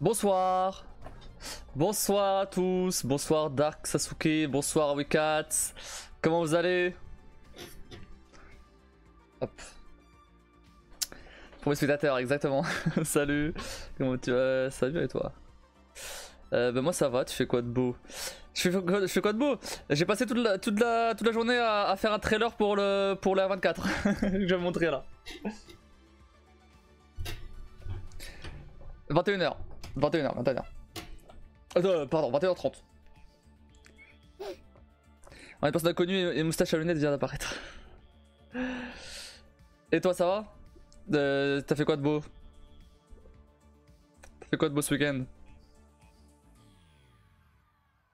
Bonsoir. Bonsoir à tous. Bonsoir Dark Sasuke. Bonsoir Wikats. Comment vous allez? Hop. Pour mes spectateurs, exactement. Salut. Comment tu vas? Salut et toi? Bah moi ça va, tu fais quoi de beau? Je fais quoi de beau? J'ai passé toute la journée à faire un trailer pour la 24 que je vais vous montrer là. 21h. 21h. Pardon, 21h30. Un personnage connu et moustache à lunettes vient d'apparaître. Et toi ça va? T'as fait quoi de beau? T'as fait quoi de beau ce week-end?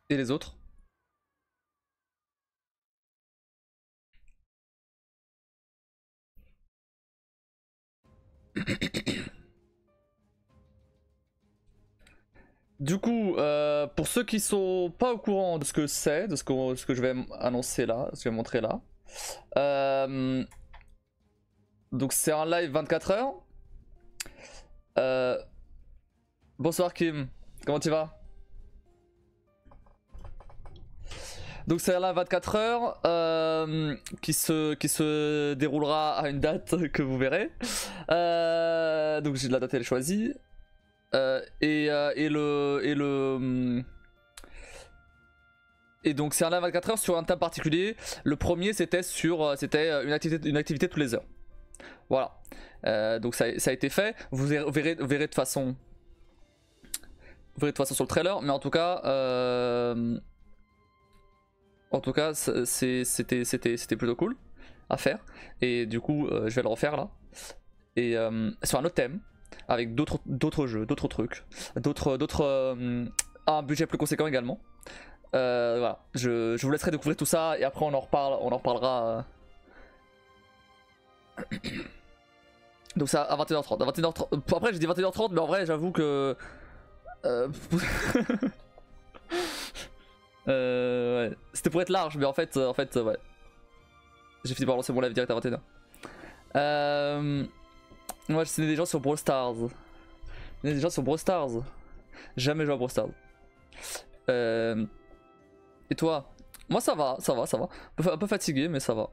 Et les autres? Du coup, pour ceux qui sont pas au courant de ce que c'est, de ce que je vais annoncer là, ce que je vais montrer là. Donc c'est un live 24 heures. Bonsoir Kim, comment tu vas? Donc c'est un live 24 heures qui se déroulera à une date que vous verrez. Donc j'ai la date elle est choisie. Et donc c'est un live 24 heures sur un thème particulier. Le premier c'était une activité toutes les heures. Voilà. Donc ça a été fait. Vous verrez de toute façon. Vous verrez de toute façon sur le trailer, mais en tout cas, c'était plutôt cool à faire. Et du coup, je vais le refaire là. Et sur un autre thème, avec d'autres jeux, d'autres trucs, un budget plus conséquent également. Voilà, je vous laisserai découvrir tout ça et après on en reparlera. Donc ça à 21h30. À 21h30. Après j'ai dit 21h30, mais en vrai j'avoue que ouais. C'était pour être large, mais en fait ouais. J'ai fini par lancer mon live direct à 21h. Moi, je des gens sur Brawl Stars. Des gens sur Brawl Stars. Jamais joué à Brawl Stars. Et toi? Moi, ça va. Un peu fatigué, mais ça va.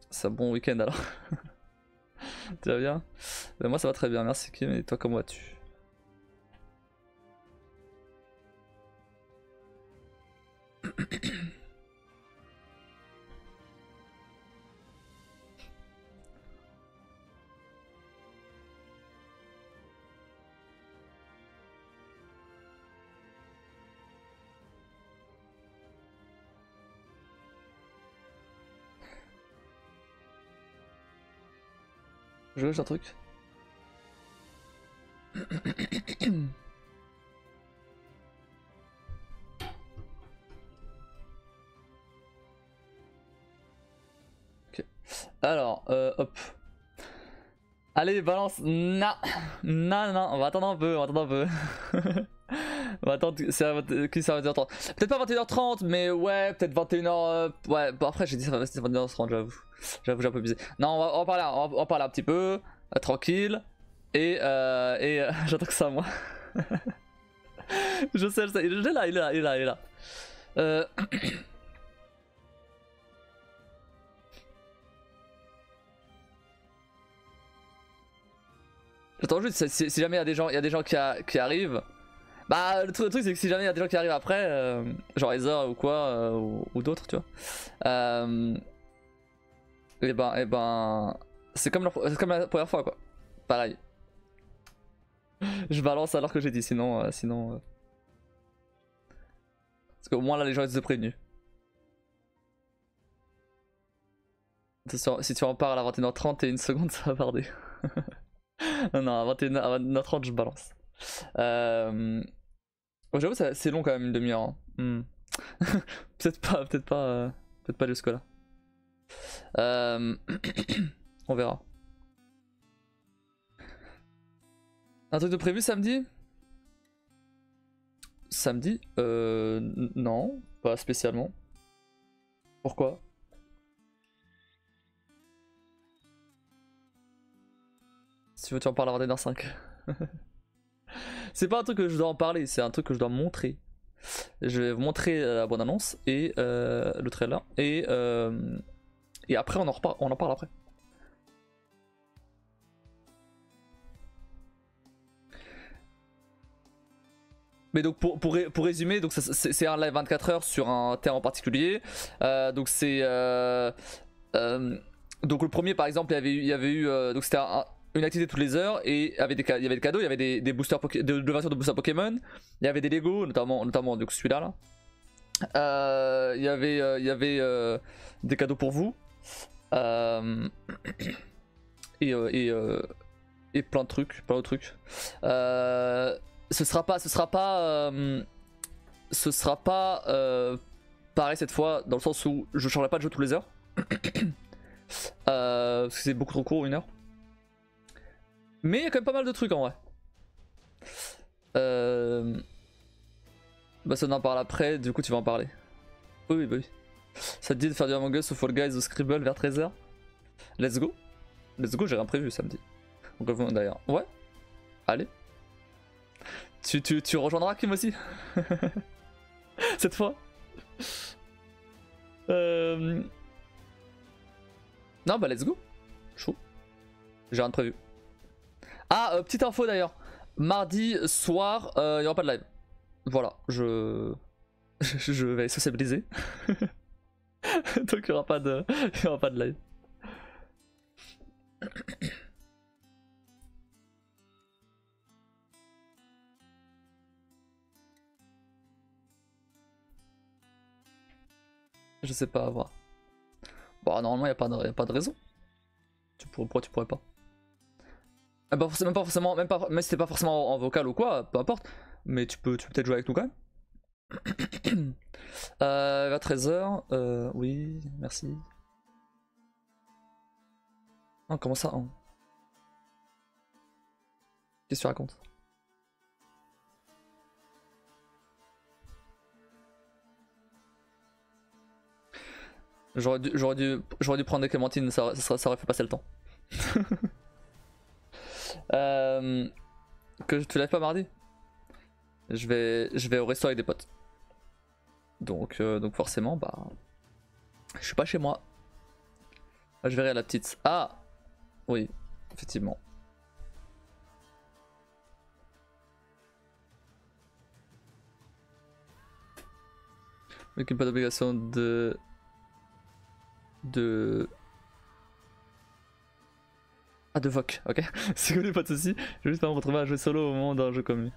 C'est un bon week-end alors. Tu vas bien? Moi, ça va très bien, merci Kim. Et toi, comment vas-tu? Je j'ai un truc. Ok. Alors, hop. Allez, balance. Non, on va attendre un peu, On va attendre que ça va 21h30. Peut-être pas 21h30, mais ouais, peut-être 21h. Ouais, bon après j'ai dit ça va 21h30, j'avoue. J'avoue, j'ai un peu bizarre. Non, on va en parler un petit peu, tranquille. Et j'attends que ça, moi. je sais, il est là. J'attends juste si jamais il y a des gens qui arrivent. Bah le truc c'est que si jamais il y a des gens qui arrivent après, genre Heather ou quoi, ou d'autres, tu vois. Et ben, c'est comme la première fois quoi. Pareil. Je balance alors que j'ai dit, sinon. Parce qu'au moins là les gens étaient prévenus. Si tu en parles à 21h30 et une seconde, ça va barder. non, à 21h30 je balance. Oh, j'avoue c'est long quand même une demi-heure. Hein. Peut-être pas jusque là. On verra. Un truc de prévu samedi? Samedi? Non, pas spécialement. Pourquoi? Si tu veux tu en parles à 21h05. C'est pas un truc que je dois en parler, c'est un truc que je dois montrer. Je vais vous montrer la bonne annonce et le trailer et après on en parle après. Mais donc pour résumer, donc c'est un live 24 heures sur un thème en particulier. Donc c'est donc le premier par exemple il y avait eu donc c'était une activité toutes les heures et il y avait des cadeaux, il y avait des boosters de versions de boosters Pokémon, il y avait des Lego notamment donc celui-là là. Il y avait des cadeaux pour vous et plein de trucs, plein d'autres trucs. Ce sera pas pareil cette fois dans le sens où je changerai pas de jeu tous les heures. Parce que c'est beaucoup trop court, 1 heure. Mais il y a quand même pas mal de trucs en vrai. Bah ça on en parle après, du coup tu vas en parler. Oui, bah oui. Ça te dit de faire du Among Us ou Fall Guys ou Scribble vers 13h? Let's go. Let's go, j'ai rien prévu samedi. Donc d'ailleurs, ouais. Allez. Tu rejoindras Kim aussi. Cette fois. Non bah let's go. Chaud. J'ai rien de prévu. Ah, petite info d'ailleurs. Mardi soir, il n'y aura pas de live. Voilà, je vais sociabiliser. Donc il n'y aura pas de live. Je sais pas, à voir. Bon, normalement, il n'y a pas de raison. Pourquoi tu pourrais pas? Même si c'était pas forcément en vocal ou quoi, peu importe. Mais tu peux peut-être jouer avec nous quand même. Vers 13h, oui, merci. Oh, comment ça hein? Qu'est-ce que tu racontes? J'aurais dû prendre des clémentines, ça aurait fait passer le temps. Que tu lèves pas mardi? Je vais au resto avec des potes. Donc forcément, bah. Je suis pas chez moi. Je verrai à la petite. Ah! Oui, effectivement. Mais qu'il n'y a pas d'obligation de. Ah, de voc, ok. C'est cool, pas de soucis. Je vais juste pas me retrouver à jouer solo au moment d'un jeu comme lui.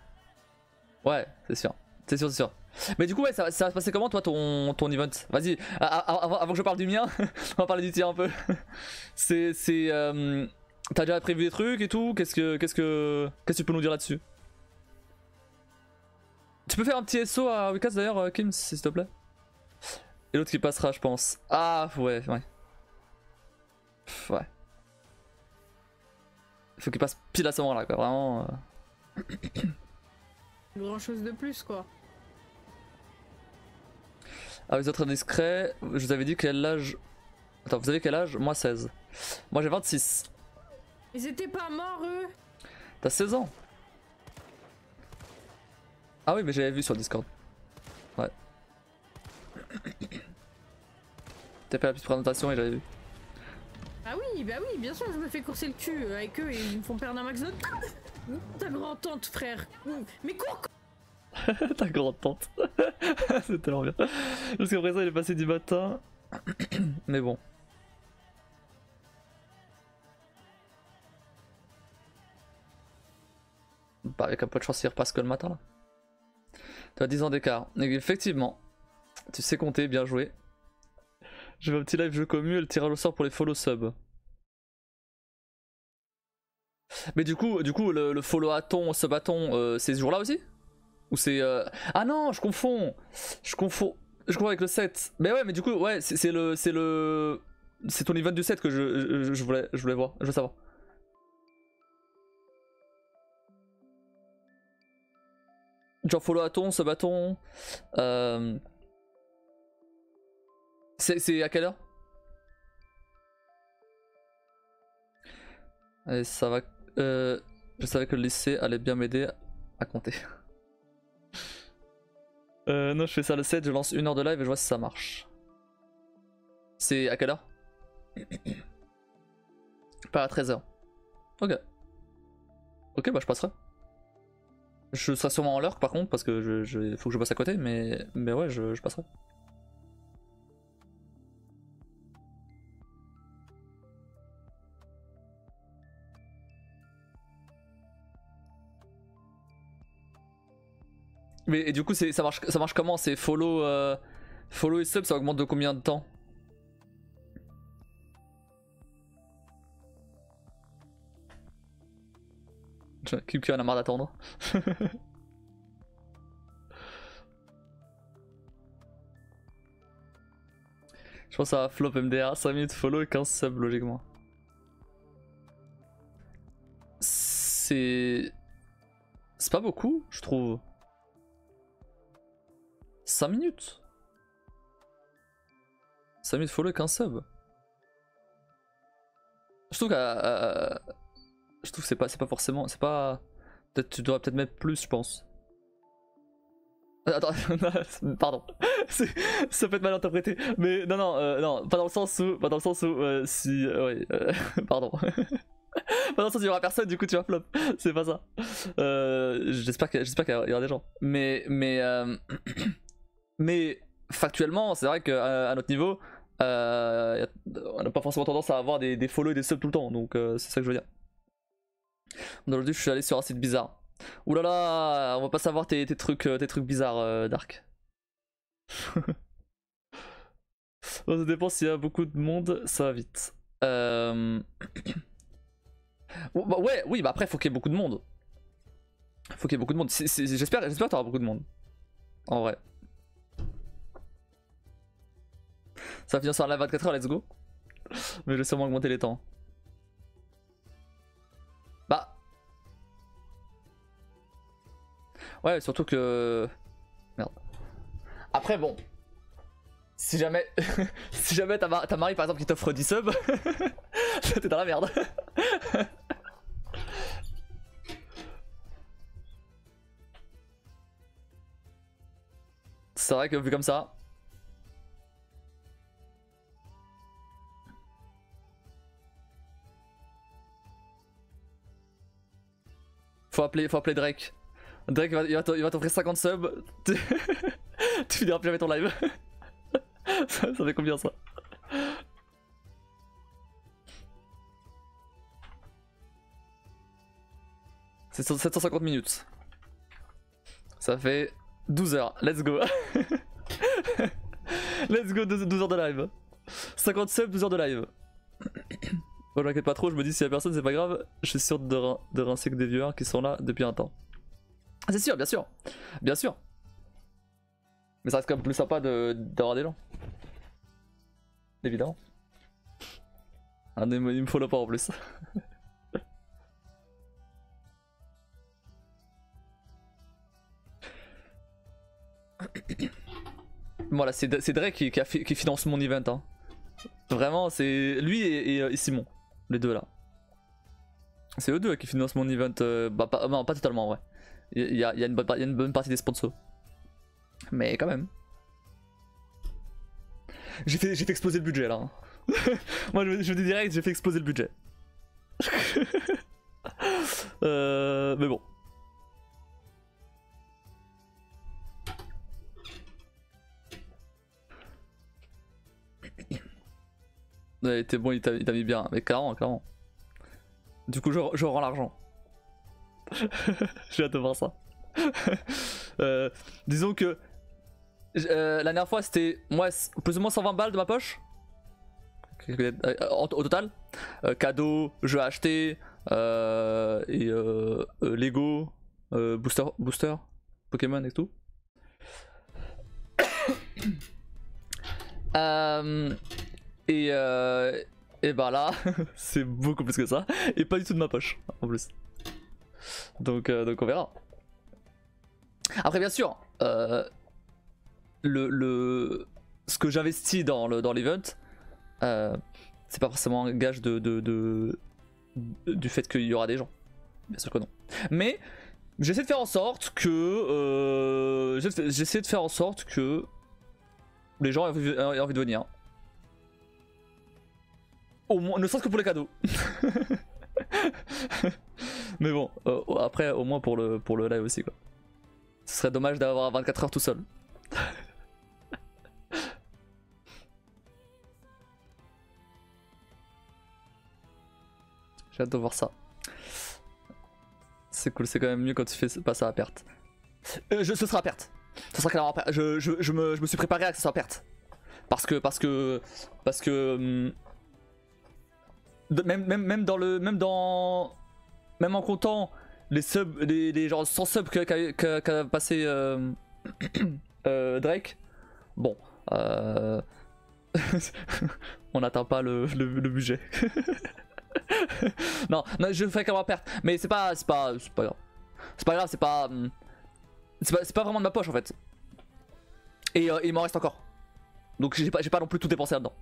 Ouais, c'est sûr. C'est sûr. Mais du coup, ouais, ça va se passer comment toi ton event? Vas-y, avant que je parle du mien, on va parler du tien un peu. T'as déjà prévu des trucs et tout? Qu'est-ce que tu peux nous dire là-dessus? Tu peux faire un petit SO à Wikas d'ailleurs, Kim, s'il te plaît? Et l'autre qui passera, je pense. Ah, ouais. Ouais. Il faut qu'il passe pile à ce moment-là, quoi, vraiment. Grand chose de plus, quoi. Ah, vous êtes indiscret, je vous avais dit quel âge. Attends, vous avez quel âge? Moi 16. Moi j'ai 26. Ils étaient pas morts, eux? T'as 16 ans? Ah oui, mais j'avais vu sur Discord. Ouais. T'as fait la petite présentation et j'avais vu. Ah oui, bah oui, bien sûr, je me fais courser le cul avec eux et ils me font perdre un max de temps. Ta grand-tante, frère. Mais cours. Ta grande-tante. C'est tellement bien. Parce qu'après ça, il est passé du matin. Mais bon. Bah, avec un peu de chance, il repasse que le matin là. Tu as 10 ans d'écart. Effectivement. Tu sais compter, bien joué. Je vais un petit live jeu commu et le tirage au sort pour les follow subs. Mais du coup le follow aton, sub aton, c'est ce jour là aussi? Ou c'est. Ah non, je confonds avec le 7. Mais ouais, mais du coup, ouais, c'est ton event du 7 que je voulais voir, je veux savoir. Genre follow aton, sub aton. C'est à quelle heure? Allez, ça va. Je savais que le lycée allait bien m'aider à compter. Non, je fais ça le 7, je lance 1 heure de live et je vois si ça marche. C'est à quelle heure? Pas à 13h. Ok. Ok, bah je passerai. Je serai sûrement en l'heure par contre parce que faut que je passe à côté, mais ouais, je passerai. Mais et du coup, ça marche comment? C'est follow, follow et sub, ça augmente de combien de temps? Qui en a marre d'attendre. Je pense à flop MDR, 5 minutes follow et 15 subs logiquement. C'est pas beaucoup, je trouve. 5 minutes 5 minutes follow et 15 subs. Je trouve que c'est pas forcément. C'est pas. Peut-être tu devrais peut-être mettre plus, je pense. Attends, pardon. Ça peut être mal interprété. Mais non, non, pas dans le sens où. Pas dans le sens où. Si. Oui, pardon. Pas dans le sens où il y aura personne, du coup tu vas flop. C'est pas ça. J'espère qu'il y aura des gens. Mais factuellement, c'est vrai qu'à notre niveau, on n'a pas forcément tendance à avoir des follow et des subs tout le temps. Donc c'est ça que je veux dire. Aujourd'hui, je suis allé sur un site bizarre. Ouh là là, on va pas savoir tes trucs bizarres, Dark. Bon, ça dépend s'il y a beaucoup de monde, ça va vite. Bah ouais, oui, bah après, faut qu'il y ait beaucoup de monde. Faut qu'il y ait beaucoup de monde. J'espère que t'auras beaucoup de monde. En vrai. Ça va finir sur un live 24h, let's go. Mais je vais sûrement augmenter les temps. Bah. Ouais, surtout que. Merde. Après, bon. Si jamais. Si jamais t'as Marie par exemple qui t'offre 10 subs, t'es dans la merde. C'est vrai que vu comme ça. Faut appeler Drake. Drake il va t'offrir 50 subs. Tu finiras plus jamais ton live. ça fait combien ça? C'est 750 minutes. Ça fait 12 heures. Let's go. Let's go, 12 heures de live. 50 subs, 12 heures de live. Bon, j'inquiète pas trop, je me dis s'il y a personne, c'est pas grave. Je suis sûr de rincer que des viewers qui sont là depuis un temps. C'est sûr, bien sûr. Bien sûr. Mais ça reste quand même plus sympa d'avoir des gens. Évidemment. Ah, il me follow pas en plus. Voilà, c'est Drake qui finance mon event. Hein. Vraiment, c'est lui et Simon. Les deux là. C'est eux deux qui financent mon event. Non, pas totalement, ouais. Il y a une bonne partie des sponsors. Mais quand même. J'ai fait exploser le budget là. Hein. Moi je dis direct, j'ai fait exploser le budget. Mais bon. Ouais, t'es bon, il t'a mis bien, mais clairement. Du coup, je rends l'argent. J'ai hâte de voir ça. Disons que la dernière fois, c'était moi plus ou moins 120 balles de ma poche. Au total. Cadeaux, jeux achetés, et Lego, booster, Pokémon et tout. Et bah là, c'est beaucoup plus que ça. Et pas du tout de ma poche, en plus. Donc on verra. Après, bien sûr, ce que j'investis dans l'event, c'est pas forcément un gage du fait qu'il y aura des gens. Bien sûr que non. Mais J'essaie de faire en sorte que j'essaie de faire en sorte que les gens aient envie de venir. Au moins, ne serait-ce que pour les cadeaux. Mais bon, après au moins pour le live aussi quoi. Ce serait dommage d'avoir 24 heures tout seul. J'ai hâte de voir ça. C'est cool, c'est quand même mieux quand tu fais pas ça à perte. Ce sera à perte. Ce sera clairement à perte. Je me suis préparé à que ce soit à perte. Parce que même en comptant les subs, les genre 100 subs qu'a passé Drake, bon, on n'atteint pas le budget. non, je fais quand même à perte, mais c'est pas grave. C'est pas grave, c'est pas vraiment de ma poche en fait. Et il m'en reste encore. Donc j'ai pas non plus tout dépensé là-dedans.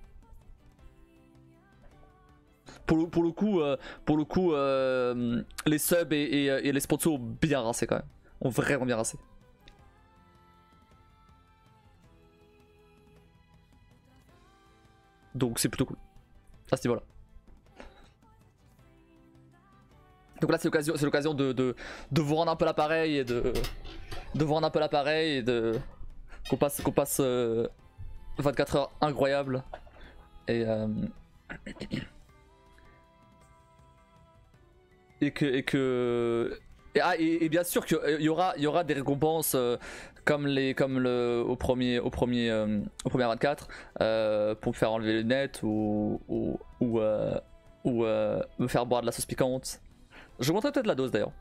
Pour le coup, les subs et les sponsors ont bien rincé quand même. Ont vraiment bien rincé. Donc c'est plutôt cool. À ce niveau-là. Donc là c'est l'occasion de vous rendre un peu l'appareil et de vous rendre un peu l'appareil et de qu'on passe 24 heures incroyables et bien sûr qu'il y aura des récompenses comme au premier 24 pour me faire enlever les lunettes ou me faire boire de la sauce piquante. Je vous montrerai peut-être la dose d'ailleurs.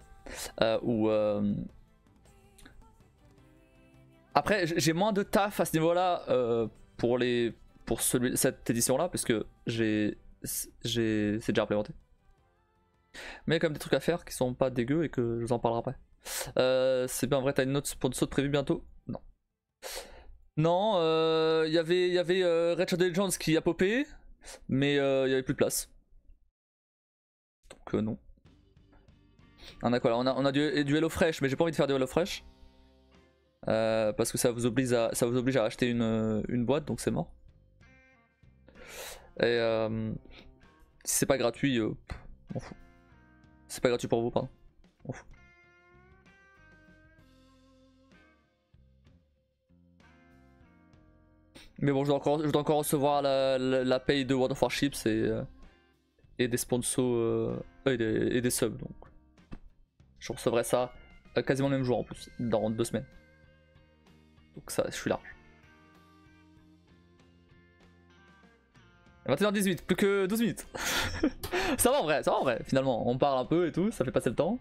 Après j'ai moins de taf à ce niveau là pour cette édition là parce que c'est déjà implémenté. Mais il y a quand même des trucs à faire qui sont pas dégueux et que je vous en parlerai après. C'est bien vrai, t'as une autre sponsor prévue bientôt? Non. Non, y avait Red Shadow Legends qui a popé, mais il y avait plus de place. Donc non. On a quoi là? On a du Hello Fresh, mais j'ai pas envie de faire du Hello Fresh. Parce que ça vous oblige à acheter une boîte, donc c'est mort. Et si c'est pas gratuit, m'en fous. C'est pas gratuit pour vous, pardon. On fout. Mais bon, je dois encore recevoir la paye de World of Warships et des sponsors et des subs. Donc, je recevrai ça quasiment le même jour en plus, dans 2 semaines. Donc ça, je suis large. 21h18, plus que 12 minutes. ça va en vrai, finalement. On parle un peu et tout, ça fait passer le temps.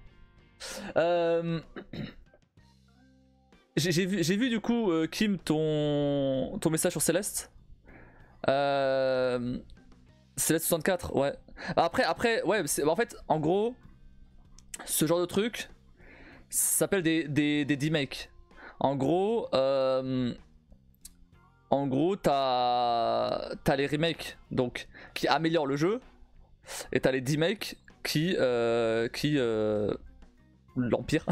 J'ai vu du coup, Kim, ton message sur Céleste. Céleste 64, ouais. Après ouais, en fait, en gros, ce genre de truc, ça s'appelle des D-Make. En gros, t'as les remakes donc qui améliorent le jeu et t'as les D-Make qui l'Empire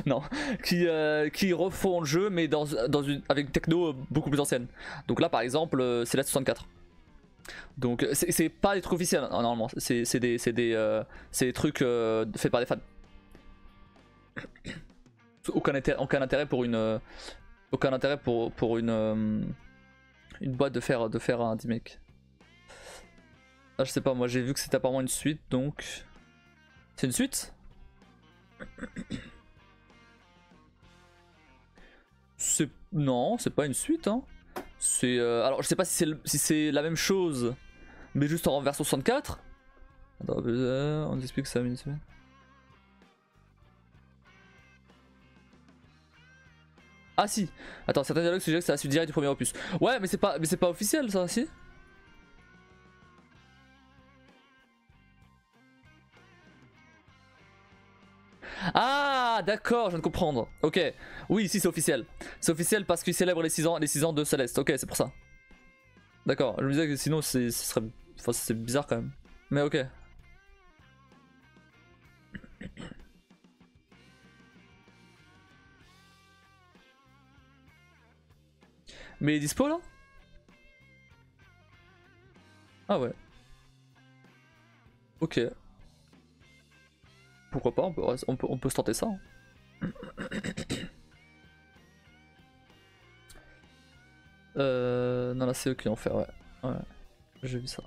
non qui refont le jeu mais avec une techno beaucoup plus ancienne. Donc là par exemple c'est la 64. Donc c'est pas des trucs officiels hein, normalement, c'est des trucs faits par des fans. Aucun intérêt pour une boîte de faire un remake. Ah, je sais pas, moi j'ai vu que c'était apparemment une suite donc. C'est une suite? Non, c'est pas une suite hein. C'est alors je sais pas si c'est la même chose mais juste en version 64. Attends, on explique ça une semaine. Ah si. Attends, certains dialogues suggèrent que c'est la suite directe du premier opus. Ouais, mais c'est pas officiel ça, si. Ah d'accord, je viens de comprendre. Ok, oui, si c'est officiel. C'est officiel parce qu'il célèbre les 6 ans de Céleste. Ok, c'est pour ça. D'accord, je me disais que sinon c'est bizarre quand même. Mais ok. Mais il est dispo là? Ah ouais. Ok. Pourquoi pas, on peut se tenter ça. Hein. Non là c'est eux qui l'ont fait, ouais. Ouais, j'ai vu ça.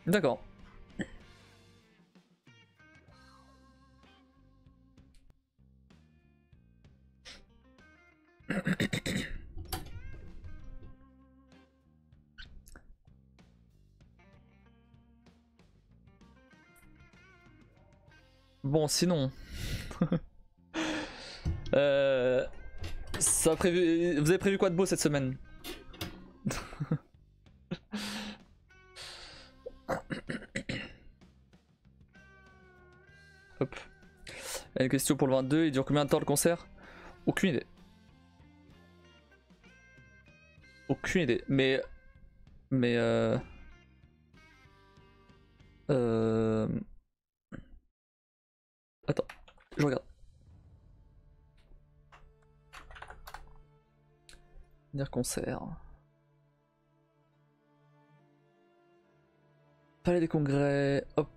D'accord. Bon, sinon. Ça a prévu... Vous avez prévu quoi de beau cette semaine? Hop. Il y a une question pour le 22, il dure combien de temps le concert? Aucune idée. Aucune idée, mais... Mais Attends, je regarde. Dire concert. Palais des congrès, hop.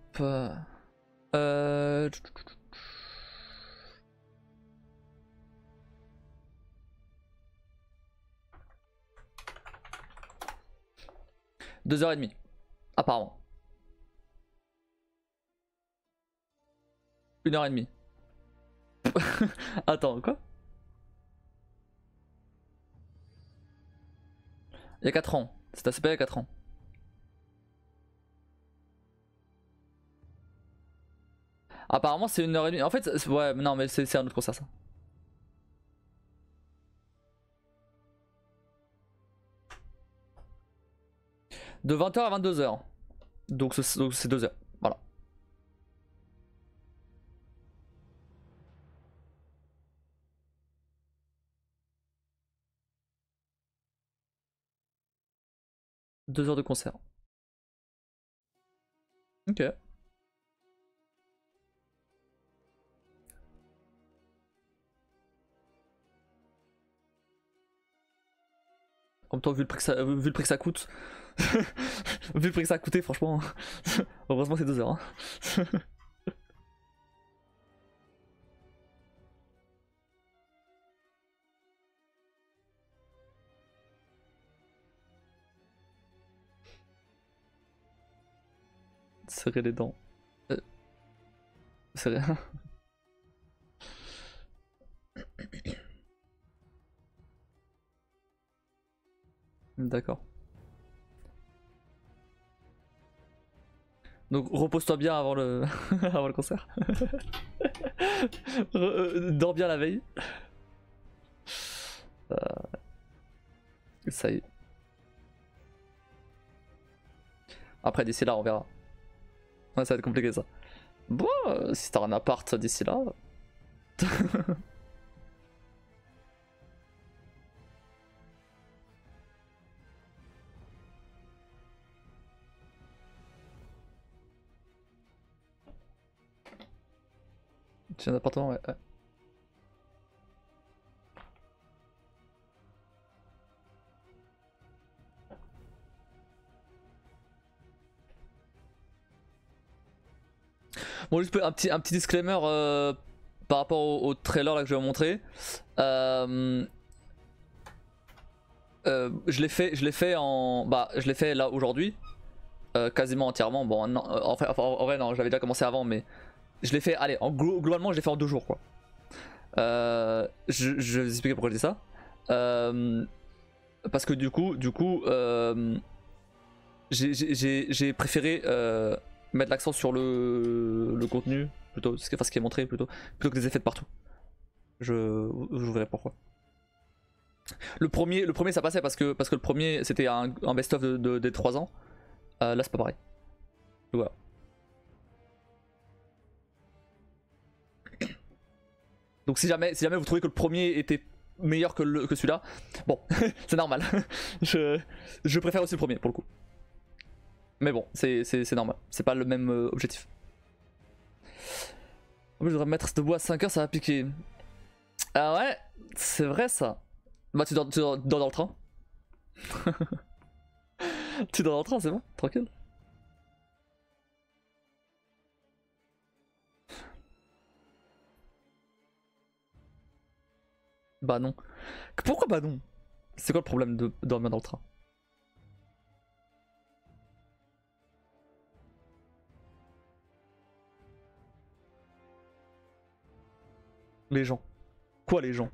2h30, apparemment. 1h30. Attends, quoi? Il y a 4 ans. C'est assez pas il y a 4 ans. Apparemment c'est 1h30. En fait, ouais, non, mais c'est un autre concert ça. De 20h à 22h. Donc c'est 2 heures. Voilà. Deux heures de concert. Ok. En même temps, vu le prix que ça coûte. Vu le prix que ça a coûté, franchement. Heureusement, c'est 2 heures. Hein. Serrer les dents. Serrer. D'accord. Donc repose-toi bien avant le, avant le concert. Dors bien la veille. Ça y est. Après d'ici là on verra. Ouais, ça va être compliqué ça. Bon, si t'as un appart d'ici là. Tu as un appartement, ouais. Bon, juste un petit disclaimer par rapport au trailer là que je vais vous montrer. Je l'ai fait en. Bah, je l'ai fait là aujourd'hui. Quasiment entièrement. Bon, non, en vrai, non, j'avais déjà commencé avant, mais je l'ai fait. Allez, globalement, je l'ai fait en 2 jours quoi. Je vais vous expliquer pourquoi je dis ça. Parce que du coup j'ai préféré mettre l'accent sur le contenu, plutôt, ce qui est montré, plutôt que des effets de partout. Je vous verrai pourquoi. Le premier ça passait parce que le premier c'était un best-of des 3 ans. Là c'est pas pareil. Voilà. Donc si jamais vous trouvez que le premier était meilleur que celui-là, bon, c'est normal. je préfère aussi le premier pour le coup. Mais bon, c'est normal, c'est pas le même objectif. En plus, je devrais me mettre debout à 5h, ça va piquer. Ah ouais, c'est vrai ça. Bah tu dors dans le train. Tu dors dans le train, c'est bon, tranquille. Bah non. Pourquoi bah non? C'est quoi le problème de dormir dans le train? Les gens. Quoi les gens?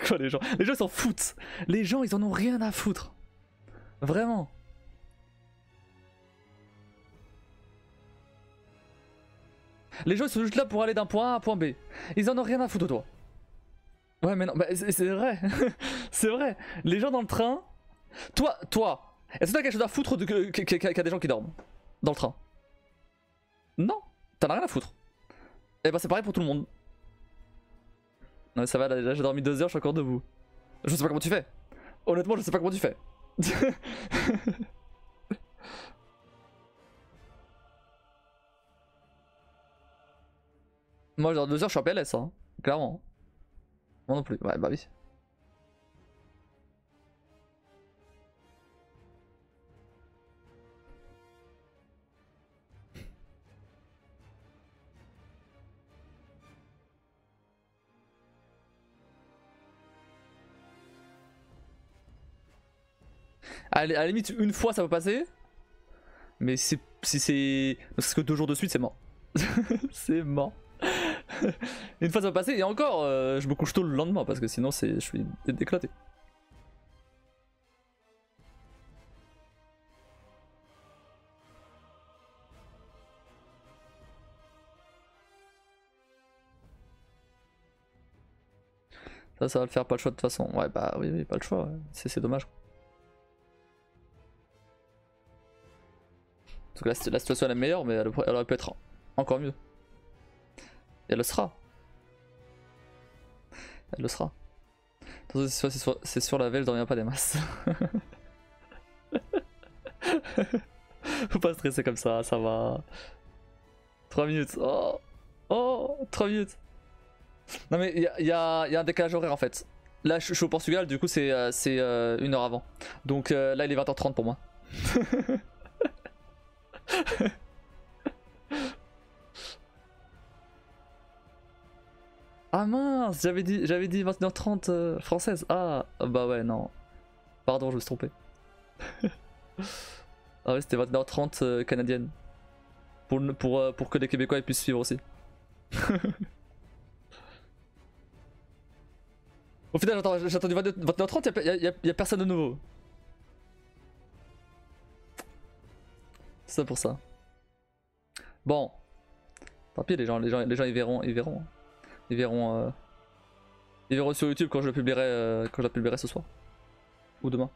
Quoi les gens? Les gens ils s'en foutent. Les gens ils en ont rien à foutre. Vraiment. Les gens ils sont juste là pour aller d'un point A à un point B. Ils en ont rien à foutre de toi. Ouais mais non, bah, c'est vrai. C'est vrai. Les gens dans le train. Toi. Est-ce que t'as quelque chose à foutre qu'il y a des gens qui dorment dans le train? Non. T'en as rien à foutre. Et bah c'est pareil pour tout le monde. Non mais ça va, là j'ai dormi 2 heures, je suis encore debout. Je sais pas comment tu fais. Honnêtement je sais pas comment tu fais. Moi dans 2 heures je suis en PLS hein. Clairement. Moi non plus, ouais bah oui. À la limite une fois ça peut passer. Mais si c'est que 2 jours de suite c'est mort. C'est mort. Une fois ça va passer et encore je me couche tôt le lendemain parce que sinon je suis déclaté. Ça va le faire, pas le choix de toute façon. Ouais bah oui pas le choix, ouais. C'est dommage. Parce que la situation elle est meilleure mais elle aurait pu être encore mieux. Et elle le sera. Elle le sera. C'est sur la veille, je dormirai pas des masses. Faut pas stresser comme ça va. 3 minutes. Oh 3 minutes. Non mais il y a un décalage horaire en fait. Là je suis au Portugal, du coup c'est 1 heure avant. Donc là il est 20h30 pour moi. Ah mince, j'avais dit 21h30 française. Ah bah ouais non. Pardon, je me suis trompé. Ah ouais c'était 21h30 canadienne. Pour que les Québécois ils puissent suivre aussi. Au final j'ai attendu 21h30, y'a personne de nouveau. C'est ça pour ça. Bon. Tant pis les gens ils verront. Ils verront sur YouTube quand je la publierai ce soir. Ou demain.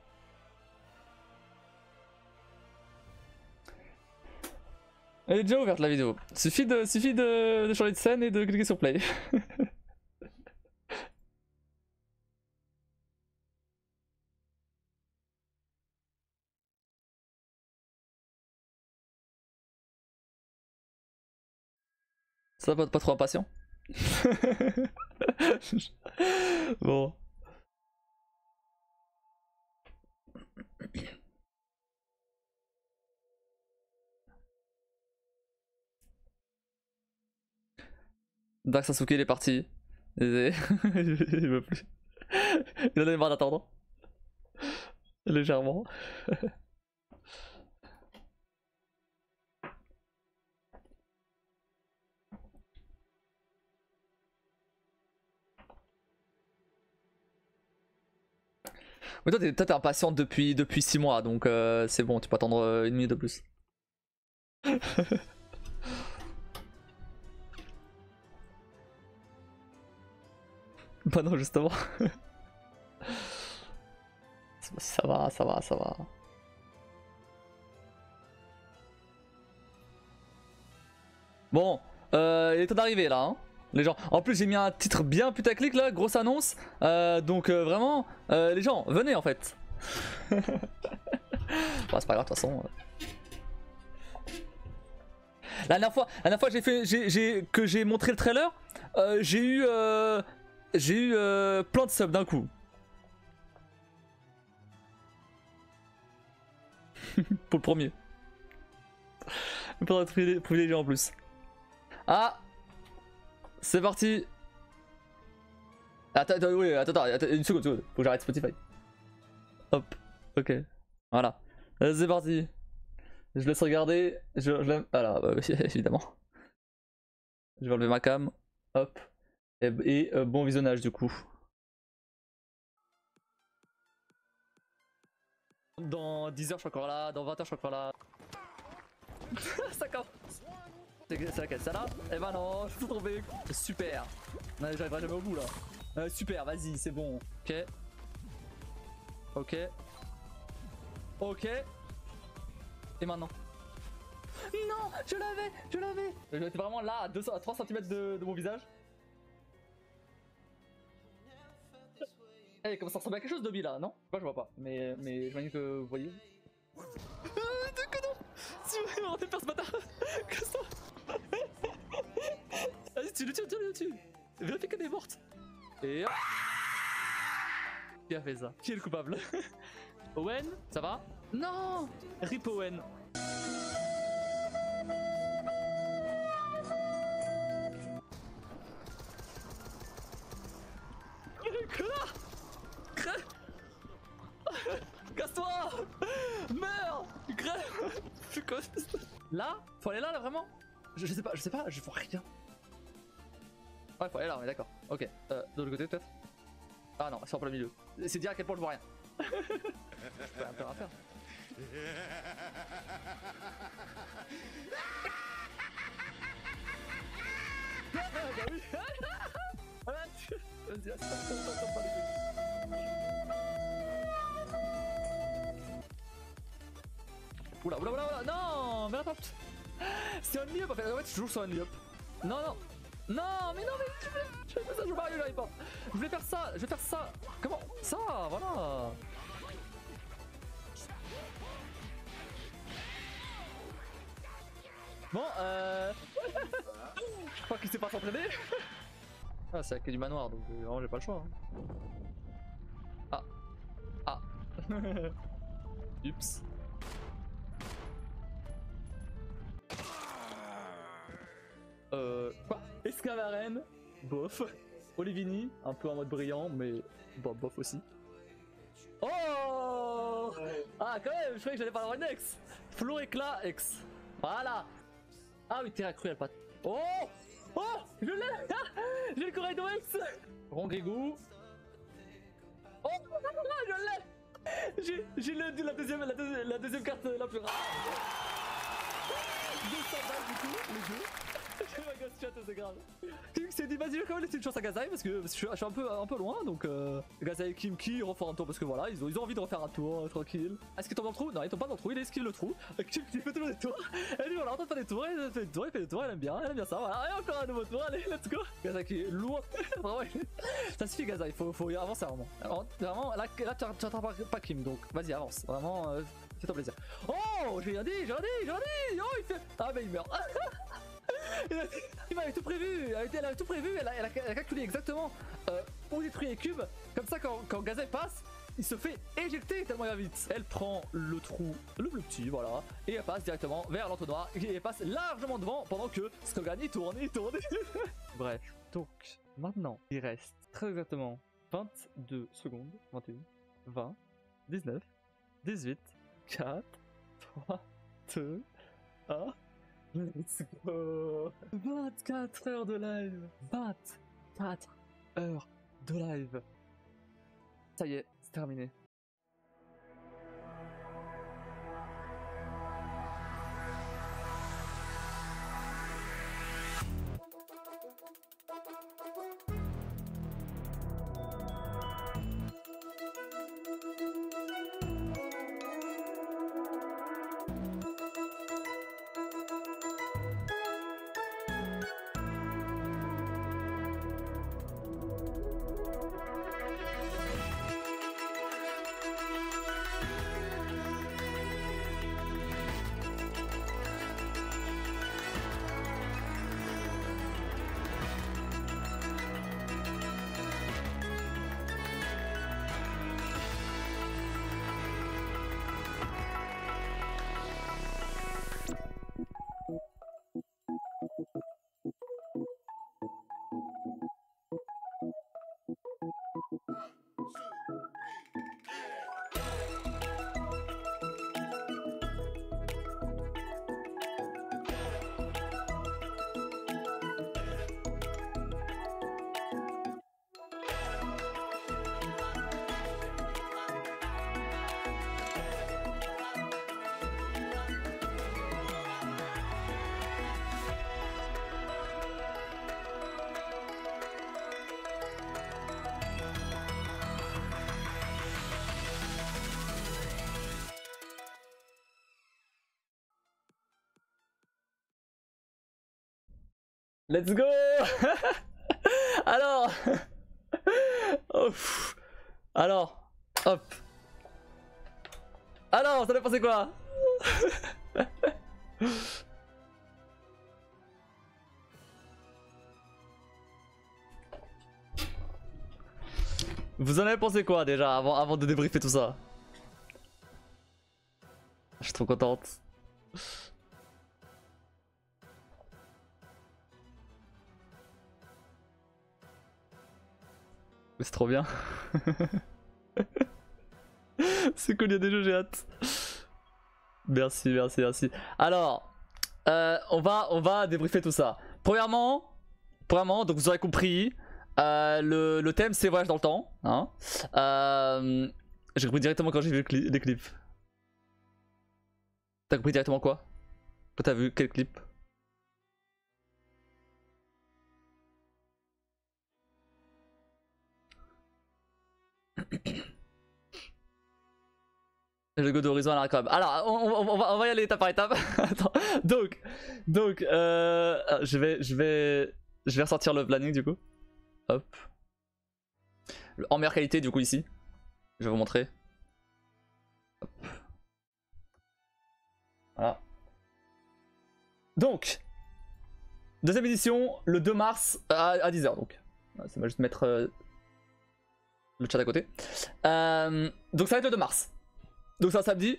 Elle est déjà ouverte la vidéo. Suffit de changer de scène et de cliquer sur play. Ça va pas trop impatient. Bon. Dark Sasuke il est parti. Il veut plus. Il en a marre d'attendre. Légèrement. Mais toi t'es impatient depuis 6 mois donc c'est bon, tu peux attendre 1 minute de plus. Bah non justement. Ça va. Bon, il est temps d'arriver là, hein, les gens. En plus j'ai mis un titre bien putaclic là, grosse annonce. Donc vraiment, les gens, venez en fait. Bon, c'est pas grave de toute façon. La dernière fois que j'ai montré le trailer, j'ai eu plein de subs d'un coup. Pour le premier. Pour être privilégié en plus. Ah, c'est parti. Attends, une seconde, faut que j'arrête Spotify. Hop, ok, voilà. C'est parti. Je laisse regarder. Je l'aime. Voilà, bah, évidemment. Je vais enlever ma cam. Hop. Et bon visionnage du coup. Dans 10h je suis encore là, dans 20h je suis encore là. Ça commence. C'est laquelle, ça là? Eh ben non, je suis tombé. Super. Non, j'arriverai jamais au bout là. Super, vas-y, c'est bon. Ok. Ok. Ok. Et maintenant? Non, je l'avais. J'étais vraiment là, à 3 cm de mon visage. Eh, comment ça ressemble à quelque chose Dobby là, non? Moi je vois pas, mais j'imagine que vous voyez. De connard. Si vraiment t'es peur ce bâtard. Casse-toi. Vas-y, tu le tues. Vérifie qu'elle est morte. Et hop. Qui a fait ça? Qui est le coupable? Owen, ça va? Non. Rip Owen. Connard. Crève. Casse-toi. Meurs. Crève. Là? Faut aller là vraiment? Je sais pas, je vois rien. Ouais, faut aller là, on est d'accord. Ok, de l'autre côté peut-être? Ah non, c'est en plein milieu. C'est dire à quel point je vois rien. Je peux rien faire. Ah bah oui. Vas-y, attends pas les couilles. Oula, non, mais attends. C'est un up en fait, je joue sur un up. Non, mais je fais ça, je Mario, j'arrive pas. Je vais faire ça. Comment? Ça, voilà. Bon, je crois qu'il sait pas s'entraîner. Ah, c'est la clé du manoir, donc vraiment j'ai pas le choix. Hein. Ah. Ups. Quoi? Escavaren, bof. Olivini, un peu en mode brillant, mais bon, bof aussi. Oh! Ah, quand même, je croyais que j'allais pas avoir une ex. Flow éclat, ex. Voilà. Ah oui, terre accrue, elle pas. Oh! Oh! Je l'ai! J'ai le Corrado X! Rongrigou. Oh! Je l'ai! J'ai la deuxième carte la plus rare. 200 balles du coup, le jeu. J'ai ma gosse chat, c'est grave. Kim s'est dit, vas-y, je vais quand même laisser une chance à Gazai parce que je suis un peu loin, donc Gazai et Kim qui refont un tour parce que voilà, ils ont envie de refaire un tour, tranquille. Est-ce qu'il tombe dans le trou? Non, il tombe pas dans le trou, il esquive le trou. Kim qui fait toujours des tours. Et lui, voilà, on fait des tours, il fait des tours, elle aime bien ça, voilà. Et encore un nouveau tour, allez, let's go. Gazai qui est loin. Vraiment, ça suffit, Gazai, faut y avancer vraiment. Vraiment, là tu n'attrapes pas Kim, donc vas-y, avance. Vraiment, fais-toi plaisir. Oh, j'ai rien dit. Oh, il fait. Ah, bah il meurt. Il avait tout prévu, elle avait tout prévu, elle a calculé exactement où détruire les cubes. Comme ça, quand Gazelle passe, il se fait éjecter tellement il va vite. Elle prend le trou, le plus petit, voilà, et elle passe directement vers l'entonnoir. Et elle passe largement devant pendant que Skogan il tourne. Bref, donc maintenant il reste très exactement 22 secondes, 21, 20, 19, 18, 4, 3, 2, 1. Let's go. 24 heures de live. 24 heures de live. Ça y est, c'est terminé. let's go. Alors. Oh, alors, hop. Alors, ça a pensé quoi? Vous en avez pensé quoi déjà avant de débriefer tout ça? Je suis trop contente. C'est trop bien. C'est cool, il y a des jeux, j'ai hâte. Merci, merci, merci. Alors, on va débriefer tout ça. Premièrement, donc vous aurez compris, le thème c'est voyage dans le temps. Hein. J'ai compris directement quand j'ai vu les clips. T'as compris directement quoi? Toi t'as vu quel clip? Le go d'Horizon à l'incroyable. Alors, on va y aller étape par étape. Attends. Donc, je vais ressortir le planning du coup. Hop. En meilleure qualité du coup ici. Je vais vous montrer. Hop. Voilà. Donc, deuxième édition, le 2 mars à 10h donc. Ça va juste mettre le chat à côté. Donc ça va être le 2 mars. Donc c'est un samedi.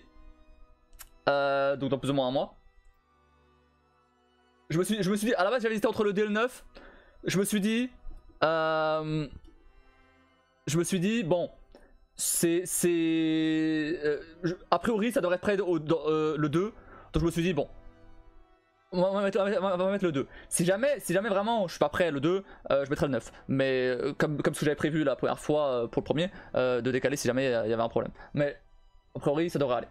Donc dans plus ou moins un mois. Je me suis dit, à la base j'avais hésité entre le 2 et le 9. Je me suis dit, bon, a priori ça devrait être près le 2. Donc je me suis dit, bon, on va mettre le 2. Si jamais vraiment je suis pas prêt le 2, je mettrai le 9. Mais comme ce que j'avais prévu la première fois pour le premier, de décaler si jamais il y avait un problème. Mais a priori ça devrait aller.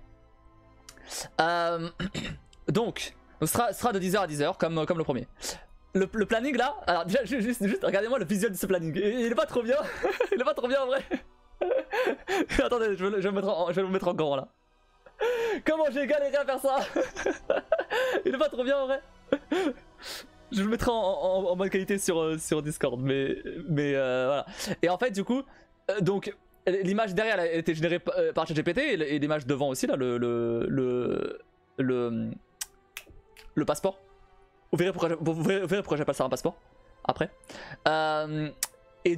Donc ce sera de 10h à 10h comme le premier. Le planning là, alors déjà juste regardez-moi le visuel de ce planning. Il est pas trop bien. Il est pas trop bien en vrai. Attendez, je vais le mettre en grand là. Comment j'ai galéré à faire ça. Il est pas trop bien en vrai. Je le mettrai en bonne qualité sur Discord, mais voilà. Et en fait du coup, donc l'image derrière elle a été générée par ChatGPT et l'image devant aussi là, le passeport. Vous verrez pourquoi j'appelle ça un passeport après. Et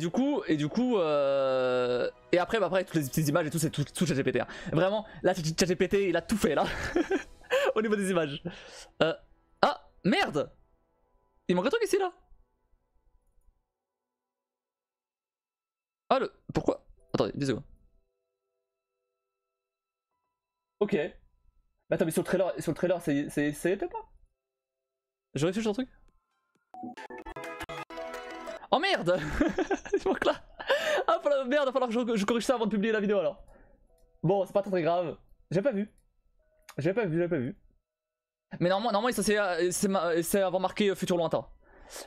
après toutes les petites images et tout, c'est tout ChatGPT. Hein. Vraiment, là ChatGPT il a tout fait là. Au niveau des images. Ah merde. Il manque un truc ici là. Ah pourquoi? Attendez, 10 secondes. Ok. Mais attends, mais sur le trailer, ça y était pas? Je vérifie sur le truc. Oh merde. Il manque là. Ah merde, il va falloir que je corrige ça avant de publier la vidéo alors. Bon, c'est pas très grave. J'ai pas vu. Mais normalement c'est avant marqué futur lointain.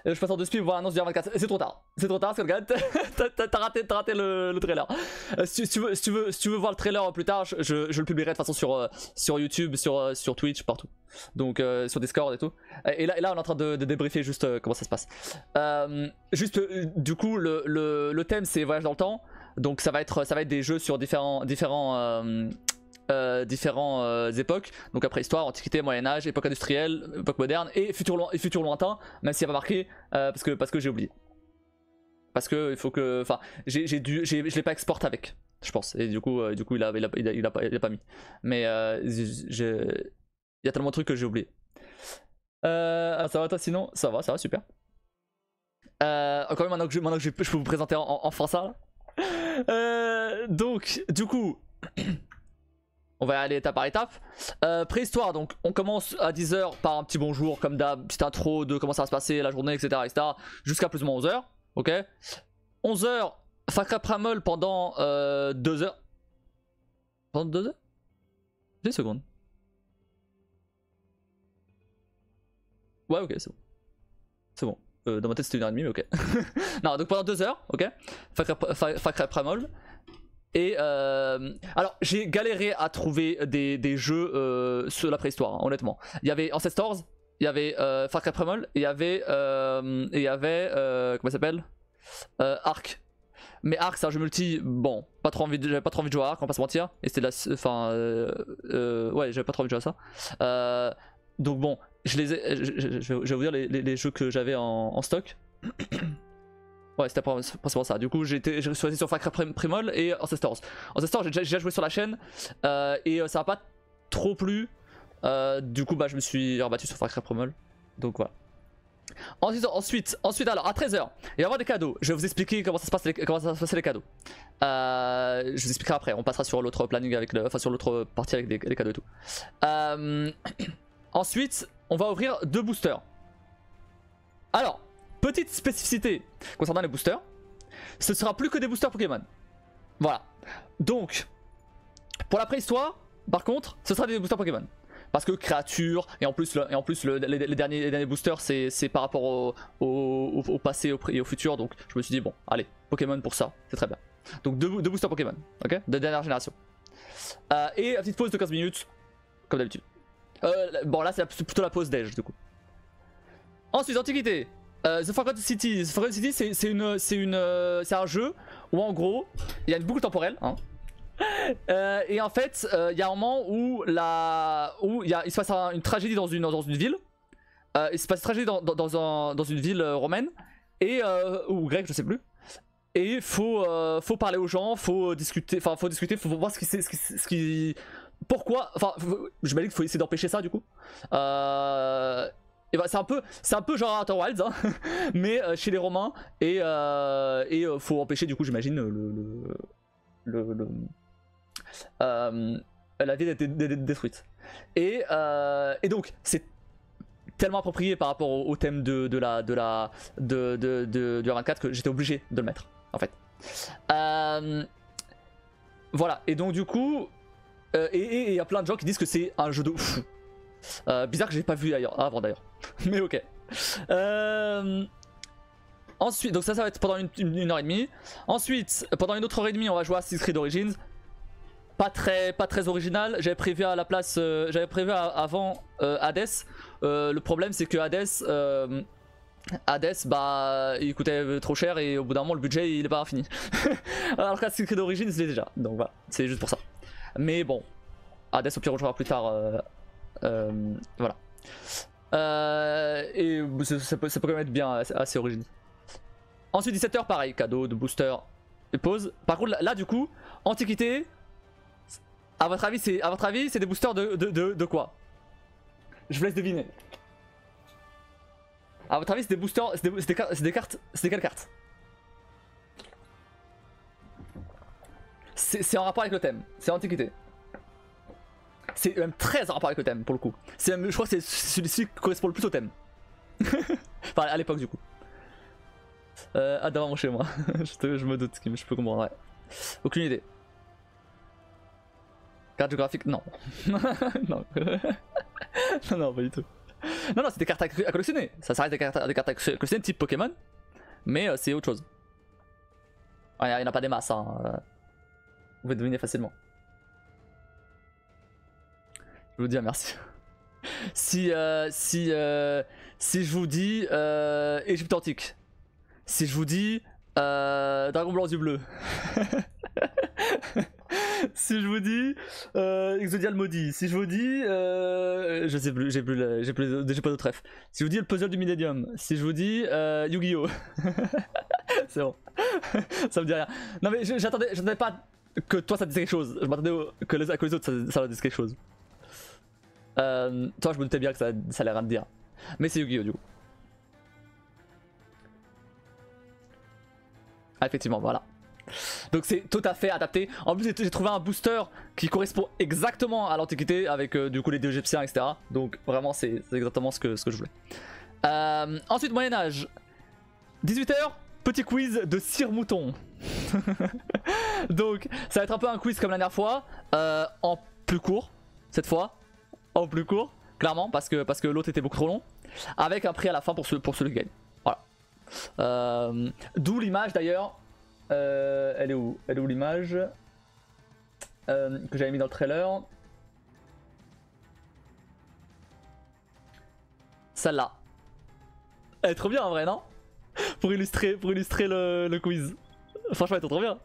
Je passe en deux speed pour voir l'annonce du 24. C'est trop tard. Parce que regarde, t'as raté le trailer. Si tu veux voir le trailer plus tard, je le publierai de toute façon sur YouTube, sur Twitch, partout. Donc sur Discord et tout. Et là on est en train de débriefer juste comment ça se passe. Du coup le thème c'est voyage dans le temps. Donc ça va être des jeux sur différentes époques, donc après histoire, antiquité, moyen-âge, époque industrielle, époque moderne et futur lointain, même s'il n'y a pas marqué parce que j'ai oublié. Parce que il faut que, enfin, je l'ai pas exporté avec, je pense, et du coup il a pas mis. Mais il y a tellement de trucs que j'ai oublié. Ça va toi sinon? Ça va super. Encore même maintenant que je peux vous présenter enfin ça. Donc du coup. On va aller étape par étape. Préhistoire, donc on commence à 10h par un petit bonjour, comme d'hab, petite intro de comment ça va se passer, la journée, etc. Jusqu'à plus ou moins 11h. Ok. 11h, Fakra Pramol pendant 2h. Pendant 2h 10 secondes. Ouais, ok, c'est bon. C'est bon. Dans ma tête c'était 1h30, mais ok. Non, donc pendant 2h, ok. Fakra Pramol. Et alors j'ai galéré à trouver des jeux sur la préhistoire, hein, honnêtement. Il y avait Ancestors, il y avait Far Cry Primal et il y avait comment ça s'appelle, Ark. Mais Ark c'est un jeu multi, bon, j'avais pas trop envie de jouer à Ark, on va pas se mentir. Et c'était enfin, ouais, j'avais pas trop envie de jouer à ça. Donc bon, je vais vous dire les jeux que j'avais en stock. Ouais, c'était principalement ça. Du coup, j'ai choisi sur Far Cry Primal et Ancestors. Ancestors, j'ai déjà joué sur la chaîne et ça m'a pas trop plu. Du coup, bah, je me suis rabattu sur Far Cry Primal. Donc voilà. Ensuite, alors à 13 h, il va y avoir des cadeaux. Je vais vous expliquer comment ça se passe les cadeaux. Je vous expliquerai après. On passera sur l'autre planning enfin sur l'autre partie avec les cadeaux et tout. Ensuite, on va ouvrir 2 boosters. Alors, petite spécificité concernant les boosters, ce sera plus que des boosters Pokémon. Voilà. Donc, pour la préhistoire, par contre, ce sera des boosters Pokémon. Parce que créatures, et en plus, les derniers boosters, c'est par rapport au passé et au futur. Donc je me suis dit, bon, allez, Pokémon pour ça, c'est très bien. Donc deux boosters Pokémon, ok, de dernière génération. Et la petite pause de 15 minutes, comme d'habitude. Bon, là, c'est plutôt la pause déj, du coup. Ensuite, Antiquité. The Forgotten City. The Forgotten City, c'est un jeu où, en gros, il y a une boucle temporelle, hein. Et en fait, il y a un moment où il se passe une tragédie dans une ville. Il se passe une tragédie dans une ville romaine ou grecque, je sais plus. Et faut parler aux gens, faut discuter, faut voir ce qui pourquoi. Enfin, j'imagine qu'il faut essayer d'empêcher ça du coup. Et bah, c'est un peu genre Outer Wilds, hein, mais chez les Romains et faut empêcher du coup, j'imagine la ville a été détruite. Et donc c'est tellement approprié par rapport au thème du R24 que j'étais obligé de le mettre en fait. Voilà, et donc du coup et il y a plein de gens qui disent que c'est un jeu de fou. Bizarre que j'ai pas vu avant d'ailleurs. Mais ok. Ensuite, donc ça va être pendant une heure et demie. Ensuite, pendant une autre heure et demie, on va jouer à Assassin's Creed Origins. Pas très original. J'avais prévu à la place, avant Hades. Le problème c'est que Hades, bah, il coûtait trop cher et au bout d'un moment le budget il est pas fini. Alors qu'Assassin's Creed Origins il est déjà. Donc voilà, c'est juste pour ça. Mais bon, Hades au pire on jouera plus tard. Voilà. Et ça peut quand même être bien assez original. Ensuite 17 h pareil, cadeau de booster et pause. Par contre là du coup, Antiquité. À votre avis c'est des boosters de quoi? Je vous laisse deviner. À votre avis c'est des boosters, c'est des cartes, c'est quelles cartes? C'est en rapport avec le thème, c'est Antiquité. C'est même très en rapport avec le thème pour le coup. Je crois que c'est celui qui correspond le plus au thème. Enfin à l'époque du coup. D'avant chez moi. Je me doute, je peux comprendre, ouais. Aucune idée. Carte géographique, non. Non. Non, pas du tout. Non, c'est des cartes à collectionner. Ça reste des cartes à collectionner type Pokémon. Mais c'est autre chose. Il n'y en a pas des masses, hein. Vous pouvez deviner facilement. Je vous dis merci. Si je vous dis Égypte antique. Si je vous dis Dragon blanc aux yeux bleus. Si je vous dis Exodial maudit, si je vous dis je sais plus, j'ai pas d'autres ref. Si je vous dis le puzzle du Millennium, si je vous dis Yu-Gi-Oh. C'est bon. Ça me dit rien. Non mais j'attendais pas que toi ça te dise quelque chose. Je m'attendais que les autres ça leur dise quelque chose. Toi je me doutais bien que ça allait rien te dire. Mais c'est Yu-Gi-Oh du coup. Ah, effectivement, voilà. Donc c'est tout à fait adapté. En plus j'ai trouvé un booster qui correspond exactement à l'Antiquité avec du coup les dieux égyptiens etc. Donc vraiment c'est exactement ce que je voulais. Ensuite Moyen-Âge. 18 h, petit quiz de Sire Mouton. Donc ça va être un peu un quiz comme la dernière fois. En plus court cette fois. En plus court clairement parce que l'autre était beaucoup trop long. Avec un prix à la fin pour celui qui gagne. Voilà. D'où l'image d'ailleurs. Elle est où l'image que j'avais mis dans le trailer? celle-là. Elle est trop bien en vrai, non? Pour illustrer le quiz. Franchement, elle est trop bien.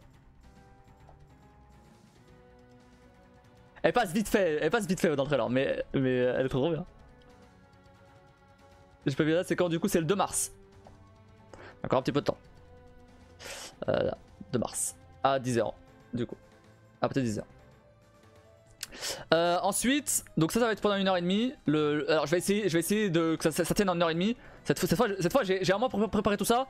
Elle passe vite fait dans le trailer, mais elle est trop bien. J'ai pas vu là, c'est quand du coup? C'est le 2 mars. Encore un petit peu de temps. 2 mars. À 10h, du coup. À peut-être 10h. Ensuite, donc ça va être pendant 1h30. Alors je vais essayer que ça tienne en 1h30. Cette fois j'ai vraiment préparé tout ça.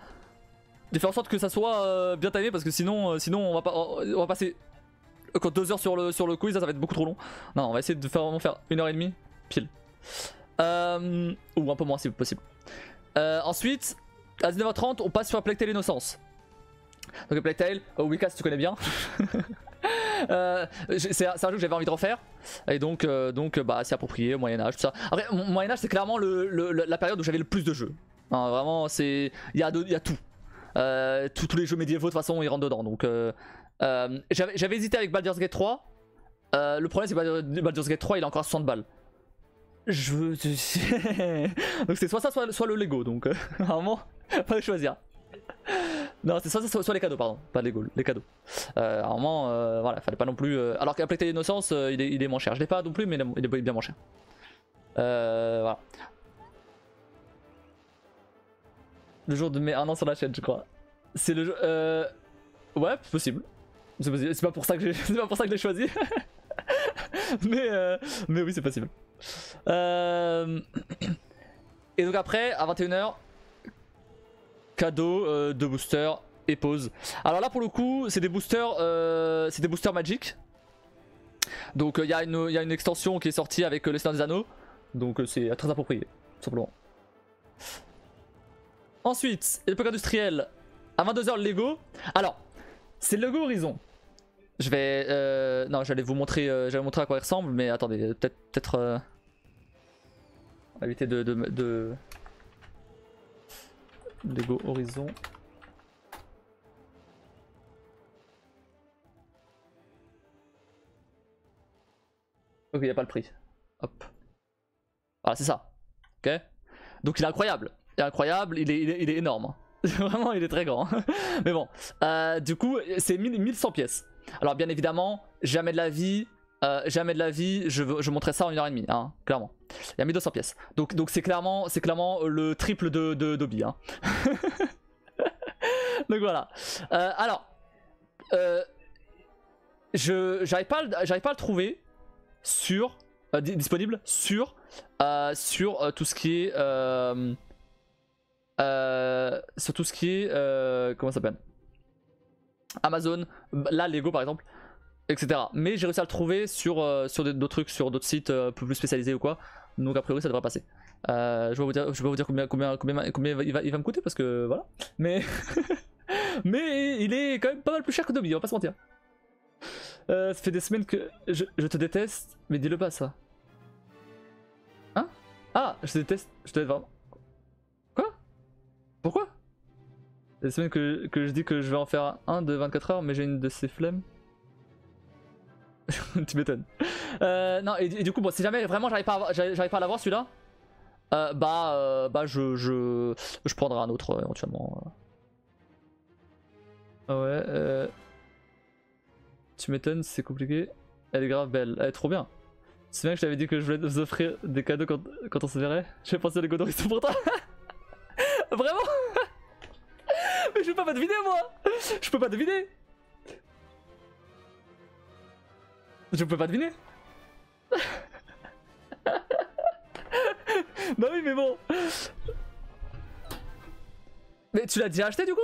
De faire en sorte que ça soit bien timé parce que sinon on va passer 2 heures sur le quiz, ça va être beaucoup trop long. Non, on va essayer de vraiment faire 1h30 pile. Ou un peu moins si possible. Ensuite, à 19h30, on passe sur Plague Tale Innocence. Donc Plague Tale, Wicca si tu connais bien. C'est un jeu que j'avais envie de refaire. Et donc bah, c'est approprié, Moyen-Âge, tout ça. Après, Moyen-Âge, c'est clairement la période où j'avais le plus de jeux. Hein, vraiment, il y a tout. Tous les jeux médiévaux de toute façon ils rentrent dedans donc j'avais hésité avec Baldur's Gate 3. Le problème c'est que Baldur's Gate 3 il est encore à 60 balles. Donc c'est soit ça soit le Lego donc vraiment pas de choisir. Non c'est soit les cadeaux pardon, pas Lego, les cadeaux. Vraiment voilà fallait pas non plus alors qu'à Plague Tale Innocence il est moins cher. Je l'ai pas non plus mais il est bien moins cher. Voilà. Le jour de mes 1 an sur la chaîne, je crois. C'est le jeu. Ouais, c'est possible. C'est pas pour ça que je l'ai choisi. mais oui, c'est possible. Et donc après, à 21h, cadeau de booster et pause. Alors là, pour le coup, c'est des boosters Magic. Donc il y a une extension qui est sortie avec le Seigneur des Anneaux. Donc c'est très approprié, tout simplement. Ensuite, l'époque industrielle, à 22h le Lego. Alors, c'est le Lego Horizon. Je vais... non, j'allais vous montrer à quoi il ressemble, mais attendez, peut-être... On va éviter de... Lego Horizon. Ok, il n'y a pas le prix. Hop. Voilà, c'est ça. Ok. Donc il est incroyable. Il est énorme. Vraiment, il est très grand. Mais bon, du coup, c'est 1100 pièces. Alors, bien évidemment, jamais de la vie, je montrerai ça en 1h30, hein, clairement. Il y a 1200 pièces. Donc c'est clairement le triple de Dobby. Hein. Donc voilà. Alors, j'arrive pas à le trouver sur disponible sur tout ce qui est comment ça s'appelle, Amazon, là Lego par exemple, etc. Mais j'ai réussi à le trouver sur d'autres trucs, sur d'autres sites un peu plus spécialisés ou quoi. Donc a priori ça devrait passer. Je vais vous dire combien il va me coûter parce que voilà. Mais mais il est quand même pas mal plus cher que Dobby, on va pas se mentir. Ça fait des semaines que je te déteste, mais dis-le pas ça. Hein? Ah, je te déteste, je te déteste vraiment. Quoi? Pourquoi? Des semaines que je dis que je vais en faire un de 24 heures, mais j'ai une de ces flemmes. Tu m'étonnes. Non, et du coup, bon, si jamais vraiment j'arrive pas à l'avoir celui-là, je prendrai un autre éventuellement. Ah ouais, tu m'étonnes, c'est compliqué. Elle est grave belle, elle est trop bien. C'est bien que je t'avais dit que je voulais vous offrir des cadeaux quand on se verrait. J'ai pensé à les cadeaux pour toi. Vraiment? Mais je peux pas deviner moi. Je peux pas deviner. Je peux pas deviner. Bah oui mais bon. Mais tu l'as déjà acheté du coup?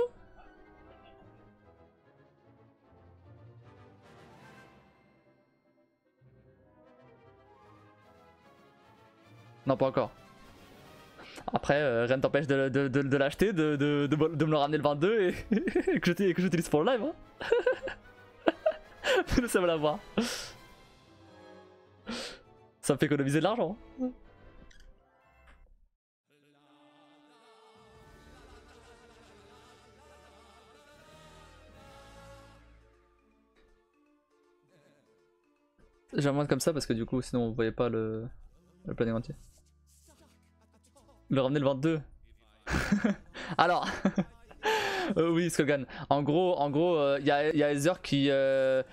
Non pas encore. Après rien ne t'empêche de l'acheter, de me le ramener le 22 et que j'utilise pour le live hein. Ça va l'avoir. Ça me fait économiser de l'argent. J'ai un moins comme ça parce que du coup sinon on voyait pas le planning entier. Le ramener le 22. Alors, oui, Skogan. En gros, y a Heather qui va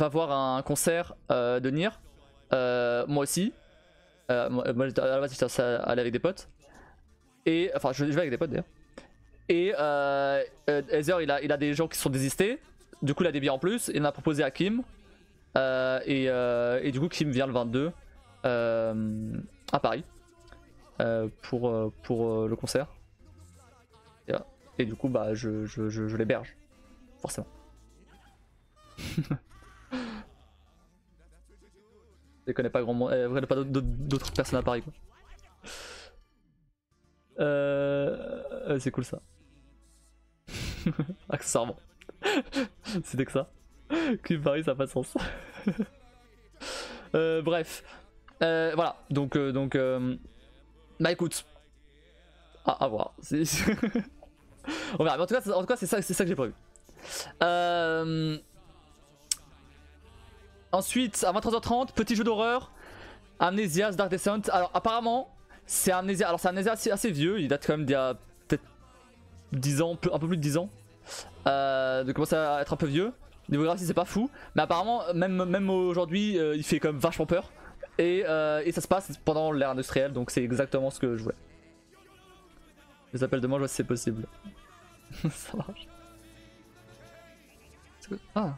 voir un concert de Nier. Moi aussi. Moi, à la base, j'étais aller avec des potes. Et enfin, je vais avec des potes d'ailleurs. Et Heather, il a des gens qui se sont désistés. Du coup, il a des billets en plus. Il en a proposé à Kim. Et du coup, Kim vient le 22 à Paris pour le concert. Et du coup, bah, je l'héberge, forcément. Je connais pas grand monde, je connais pas d'autres personnes à Paris, quoi. C'est cool ça. Accessoirement. C'était que ça. Kim Paris, ça n'a pas de sens. Bref. Voilà, donc bah écoute. À voir. On verra, mais en tout cas c'est ça que j'ai prévu. Ensuite, à 23h30, petit jeu d'horreur. Amnesia, Dark Descent. Alors apparemment, c'est Amnesia. Alors c'est Amnesia assez vieux, il date quand même d'il y a peut-être 10 ans, un peu plus de 10 ans. De commencer à être un peu vieux. Niveau graphique c'est pas fou, mais apparemment même aujourd'hui il fait quand même vachement peur. Et ça se passe pendant l'ère industrielle, donc c'est exactement ce que je voulais. Les appels de moi, je vois si c'est possible. Ça marche. Ah.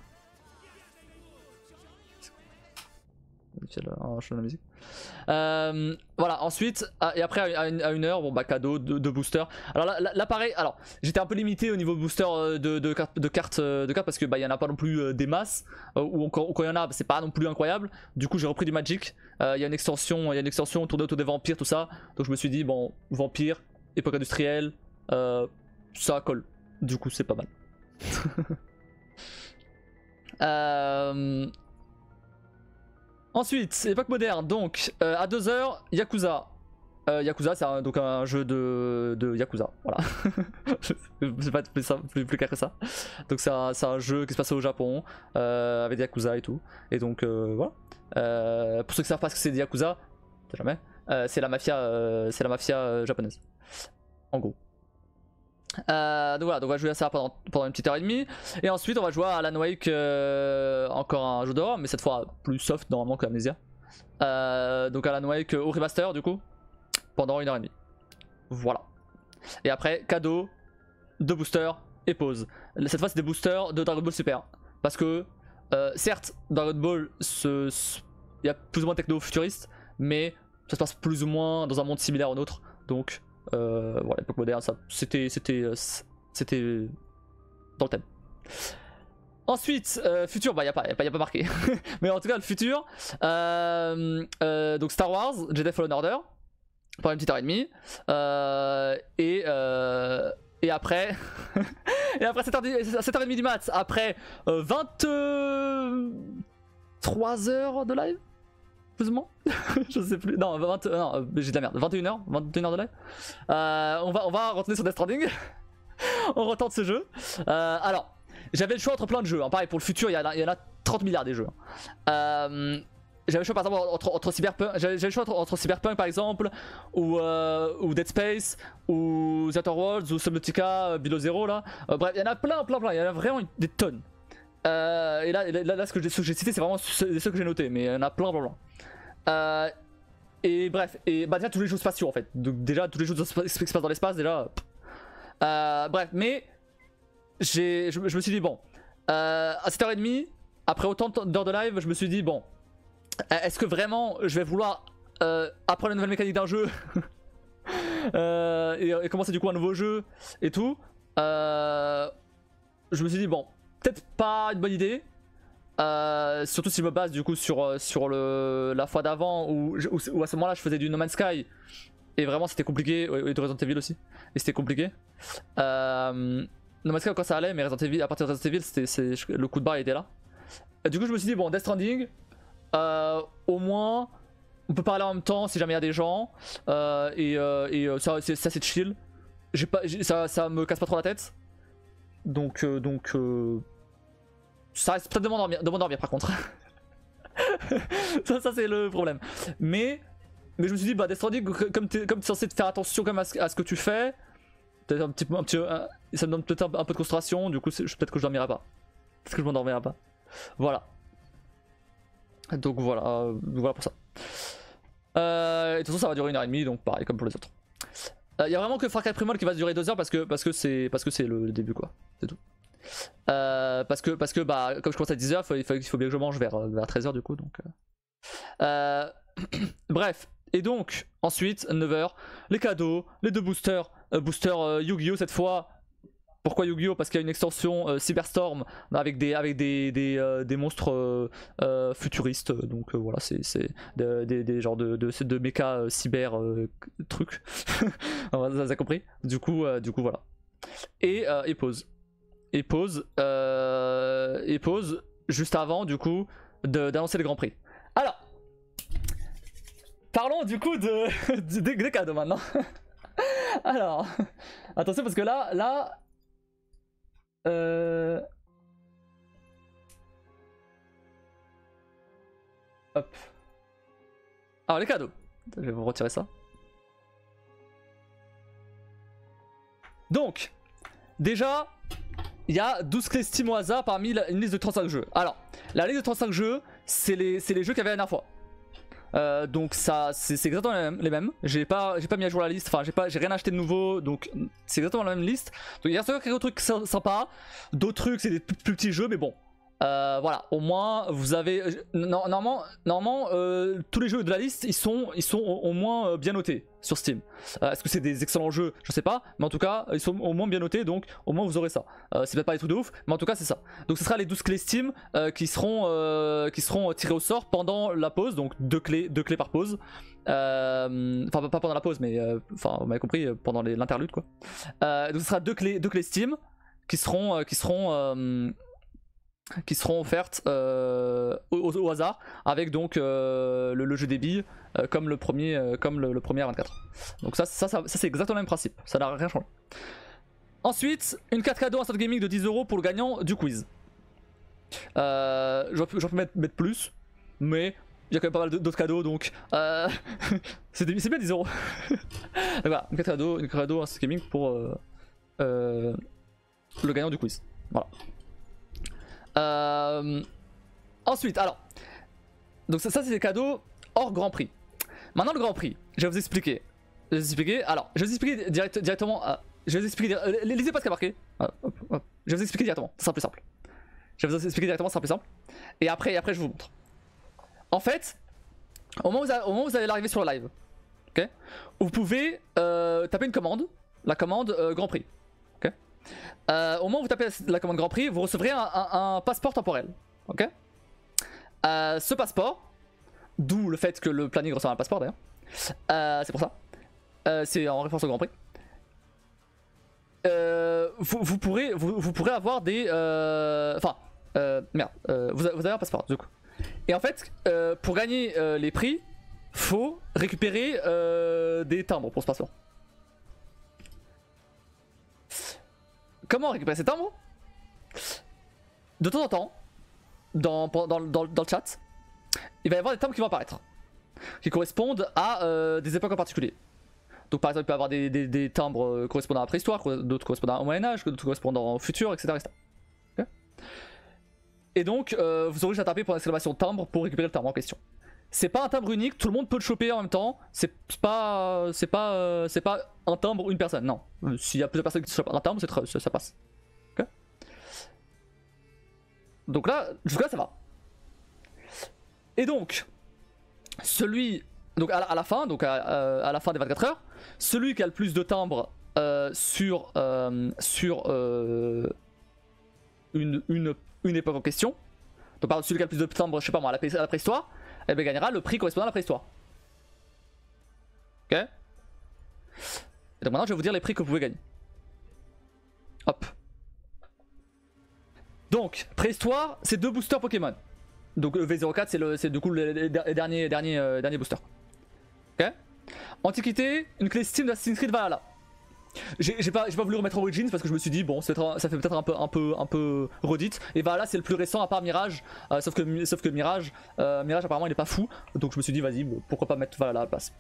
La musique. Voilà, ensuite, et après à 1h, bon bah cadeau de booster. Alors là pareil, alors j'étais un peu limité au niveau booster de cartes parce que bah y en a pas non plus des masses, ou quand il y en a, c'est pas non plus incroyable. Du coup j'ai repris du Magic. Il y a une extension autour des vampires, tout ça. Donc je me suis dit bon, vampire, époque industrielle, ça colle. Du coup c'est pas mal. Ensuite, époque moderne, donc à 2h, Yakuza. Yakuza, c'est donc un jeu de Yakuza, voilà. Je sais pas plus clair que ça. Donc c'est un jeu qui se passe au Japon, avec des Yakuza et tout. Et donc voilà. Pour ceux qui savent pas ce que c'est des Yakuza, jamais. C'est la mafia japonaise, en gros. Donc voilà, donc on va jouer à ça pendant une petite heure et demie. Et ensuite on va jouer à Alan Wake, encore un jeu d'horreur, mais cette fois plus soft normalement que Amnesia. Donc Alan Wake au remaster du coup, pendant une heure et demie. Voilà. Et après cadeau, 2 boosters et pause. Cette fois c'est des boosters de Dragon Ball Super. Parce que certes Dragon Ball il y a plus ou moins de techno futuriste, mais ça se passe plus ou moins dans un monde similaire au nôtre. Donc voilà, l'époque moderne, ça c'était dans le thème. Ensuite, futur, bah y a pas marqué. Mais en tout cas, le futur, donc Star Wars, Jedi Fallen Order, pendant une petite heure et demie. Et après, et après 7h30 du mat, après 23 heures de live. Plus ou moins. Je sais plus. Non, non j'ai de la merde. 21h de live. On va retourner sur Death Stranding. On retente ce jeu. Alors, j'avais le choix entre plein de jeux. Hein. Pareil, pour le futur, il y en a 30 milliards des jeux. J'avais le choix par exemple entre Cyberpunk. J'avais le choix entre Cyberpunk par exemple, ou Dead Space, ou The Outer Worlds, ou Subnautica Below Zero là. Bref, il y en a plein. Il y en a vraiment des tonnes. Et là ce que j'ai cité, c'est vraiment ceux que j'ai notés, mais il y en a plein. Et bref, et bah déjà tous les jeux spatiaux en fait. Donc déjà tous les jeux qui se passent dans l'espace déjà. Bref, mais je me suis dit bon, à 7h30, après autant d'heures de live, je me suis dit bon, est-ce que vraiment je vais vouloir apprendre une nouvelle mécanique d'un jeu et commencer du coup un nouveau jeu et tout. Je me suis dit bon, peut-être pas une bonne idée. Surtout si je me base du coup sur la fois d'avant où à ce moment là je faisais du No Man's Sky et vraiment c'était compliqué, et de Resident Evil aussi, et c'était compliqué. No Man's Sky quand ça allait, mais Resident Evil, à partir de Resident Evil le coup de barre était là. Du coup je me suis dit bon, Death Stranding, au moins on peut parler en même temps si jamais il y a des gens, et ça c'est chill, ça me casse pas trop la tête, donc ça reste peut-être de m'endormir par contre. ça c'est le problème. Mais mais je me suis dit, bah Death Stranding, comme t'es censé te faire attention quand même à ce que tu fais, peut-être ça me donne peut-être un peu de concentration, du coup peut-être que je dormirai pas. Peut-être que je m'endormirai pas. Voilà. Donc voilà, voilà pour ça. Et de toute façon ça va durer 1h30, donc pareil comme pour les autres. Il y a vraiment que Far Cry Primal qui va durer 2 heures parce que c'est le début quoi, c'est tout. Parce que bah comme je commence à 10h, il faut bien que je mange vers 13h du coup donc. Bref, et donc ensuite 9h, les cadeaux, les 2 boosters, Yu-Gi-Oh cette fois. Pourquoi Yu-Gi-Oh? Parce qu'il y a une extension Cyberstorm avec des monstres futuristes. Donc voilà, c'est des genres de méca cyber trucs. Vous avez compris? Du coup voilà. Et pause. Et pause juste avant du coup d'annoncer le Grand Prix. Alors, parlons du coup des cadeaux maintenant. Alors, attention parce que là. Hop. Alors les cadeaux. Je vais vous retirer ça. Donc, déjà, il y a 12 clés Steam au hasard parmi une liste de 35 jeux. Alors, la liste de 35 jeux, c'est les jeux qu'il y avait la dernière fois. Donc ça c'est exactement les mêmes. J'ai pas mis à jour la liste, enfin j'ai rien acheté de nouveau, donc c'est exactement la même liste. Donc il y a quelques trucs sympas, d'autres trucs c'est des plus petits jeux, mais bon. Voilà, au moins vous avez normalement tous les jeux de la liste ils sont au moins bien notés sur Steam. Est-ce que c'est des excellents jeux? Je sais pas, mais en tout cas ils sont au moins bien notés, donc au moins vous aurez ça. C'est peut-être pas des trucs de ouf, mais en tout cas c'est ça. Donc ce sera les 12 clés Steam qui seront tirées au sort pendant la pause, donc 2 clés par pause. Enfin pas pendant la pause, mais enfin vous m'avez compris, pendant l'interlude quoi. Donc ce sera 2 clés Steam qui seront offertes au hasard avec donc le jeu des billes comme le premier à 24. Donc ça c'est exactement le même principe, ça n'a rien changé. Ensuite une carte cadeau Instant Gaming de 10 € pour le gagnant du quiz. J'en peux mettre plus, mais il y a quand même pas mal d'autres cadeaux donc c'est bien 10 €. Donc voilà, une carte cadeau Instant Gaming pour le gagnant du quiz. Voilà. Ensuite, alors, donc ça c'est des cadeaux hors Grand Prix. Maintenant le Grand Prix, je vais vous expliquer. Alors, je vais vous expliquer directement. Je vais vous expliquer. Lisez pas ce qu'il y a marqué. Je vais vous expliquer directement. Ce sera plus simple. Je vais vous expliquer directement, ce sera plus simple. Et après je vous montre. En fait, au moment où vous allez l'arriver sur le live, ok, vous pouvez taper une commande, la commande Grand Prix. Au moment où vous tapez la commande Grand Prix, vous recevrez un passeport temporel. Ok. Ce passeport, d'où le fait que le planning ressemble à un passeport d'ailleurs. C'est pour ça. C'est en référence au Grand Prix. Vous pourrez avoir des. Vous avez un passeport du coup. Et en fait, pour gagner les prix, faut récupérer des timbres pour ce passeport. Comment récupérer ces timbres? De temps en temps, dans le chat, il va y avoir des timbres qui vont apparaître, qui correspondent à des époques en particulier. Donc par exemple, il peut y avoir des timbres correspondant à la préhistoire, d'autres correspondant au Moyen-Âge, d'autres correspondant au futur, etc. Okay. Et donc, vous aurez juste à taper pour l'exclamation timbre pour récupérer le timbre en question. C'est pas un timbre unique, tout le monde peut le choper en même temps. C'est pas un timbre ou une personne, non. S'il y a plusieurs personnes qui chopent un timbre, ça passe. Okay. Donc là, jusque là ça va. Et donc, donc à la fin, à la fin des 24 heures, celui qui a le plus de timbres sur une époque en question, donc par exemple celui qui a le plus de timbres, je sais pas moi, à la préhistoire, eh bien, gagnera le prix correspondant à la préhistoire. Ok. Et donc maintenant je vais vous dire les prix que vous pouvez gagner. Hop. Donc préhistoire, c'est 2 boosters Pokémon. Donc V04 c'est du coup les derniers boosters. Ok. Antiquité, une clé Steam d'Assassin's Creed Valhalla. J'ai pas voulu remettre Origins parce que je me suis dit bon ça fait peut-être un peu redite. Et voilà c'est le plus récent à part Mirage, sauf que Mirage apparemment il est pas fou, donc je me suis dit vas-y pourquoi pas mettre Valhalla à la place.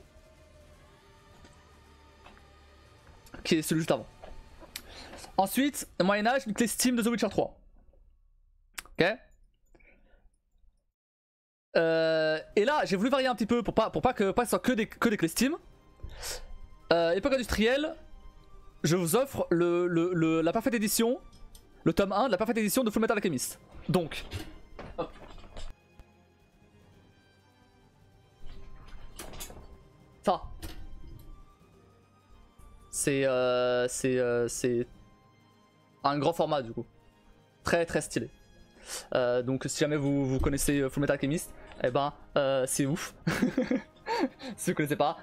Qui est celui juste avant. Ensuite Moyen-Âge, une clé Steam de The Witcher 3. Ok. Et là j'ai voulu varier un petit peu pour pas que ce soit que des clés Steam. Époque industrielle, je vous offre la parfaite édition, le tome 1 de la parfaite édition de Fullmetal Alchemist. Donc, hop. Ça, c'est un grand format du coup, très stylé. Donc si jamais vous connaissez Fullmetal Alchemist, eh ben c'est ouf. Si vous connaissez pas,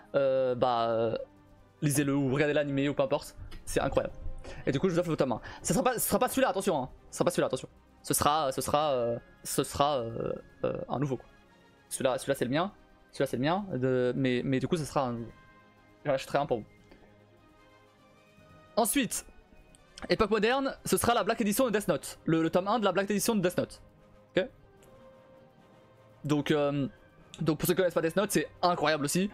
lisez-le ou regardez l'animé ou peu importe, c'est incroyable. Et du coup je vous offre le tome 1. Ce sera pas celui-là, attention, hein. Ce sera pas celui-là, attention. Ce sera un nouveau quoi. Celui-là c'est le mien, celui-là c'est le mien, mais du coup ce sera un nouveau. J'en achèterai un pour vous. Ensuite, époque moderne, ce sera la Black Edition de Death Note, le tome 1 de la Black Edition de Death Note. Ok. Donc pour ceux qui connaissent pas Death Note, c'est incroyable aussi.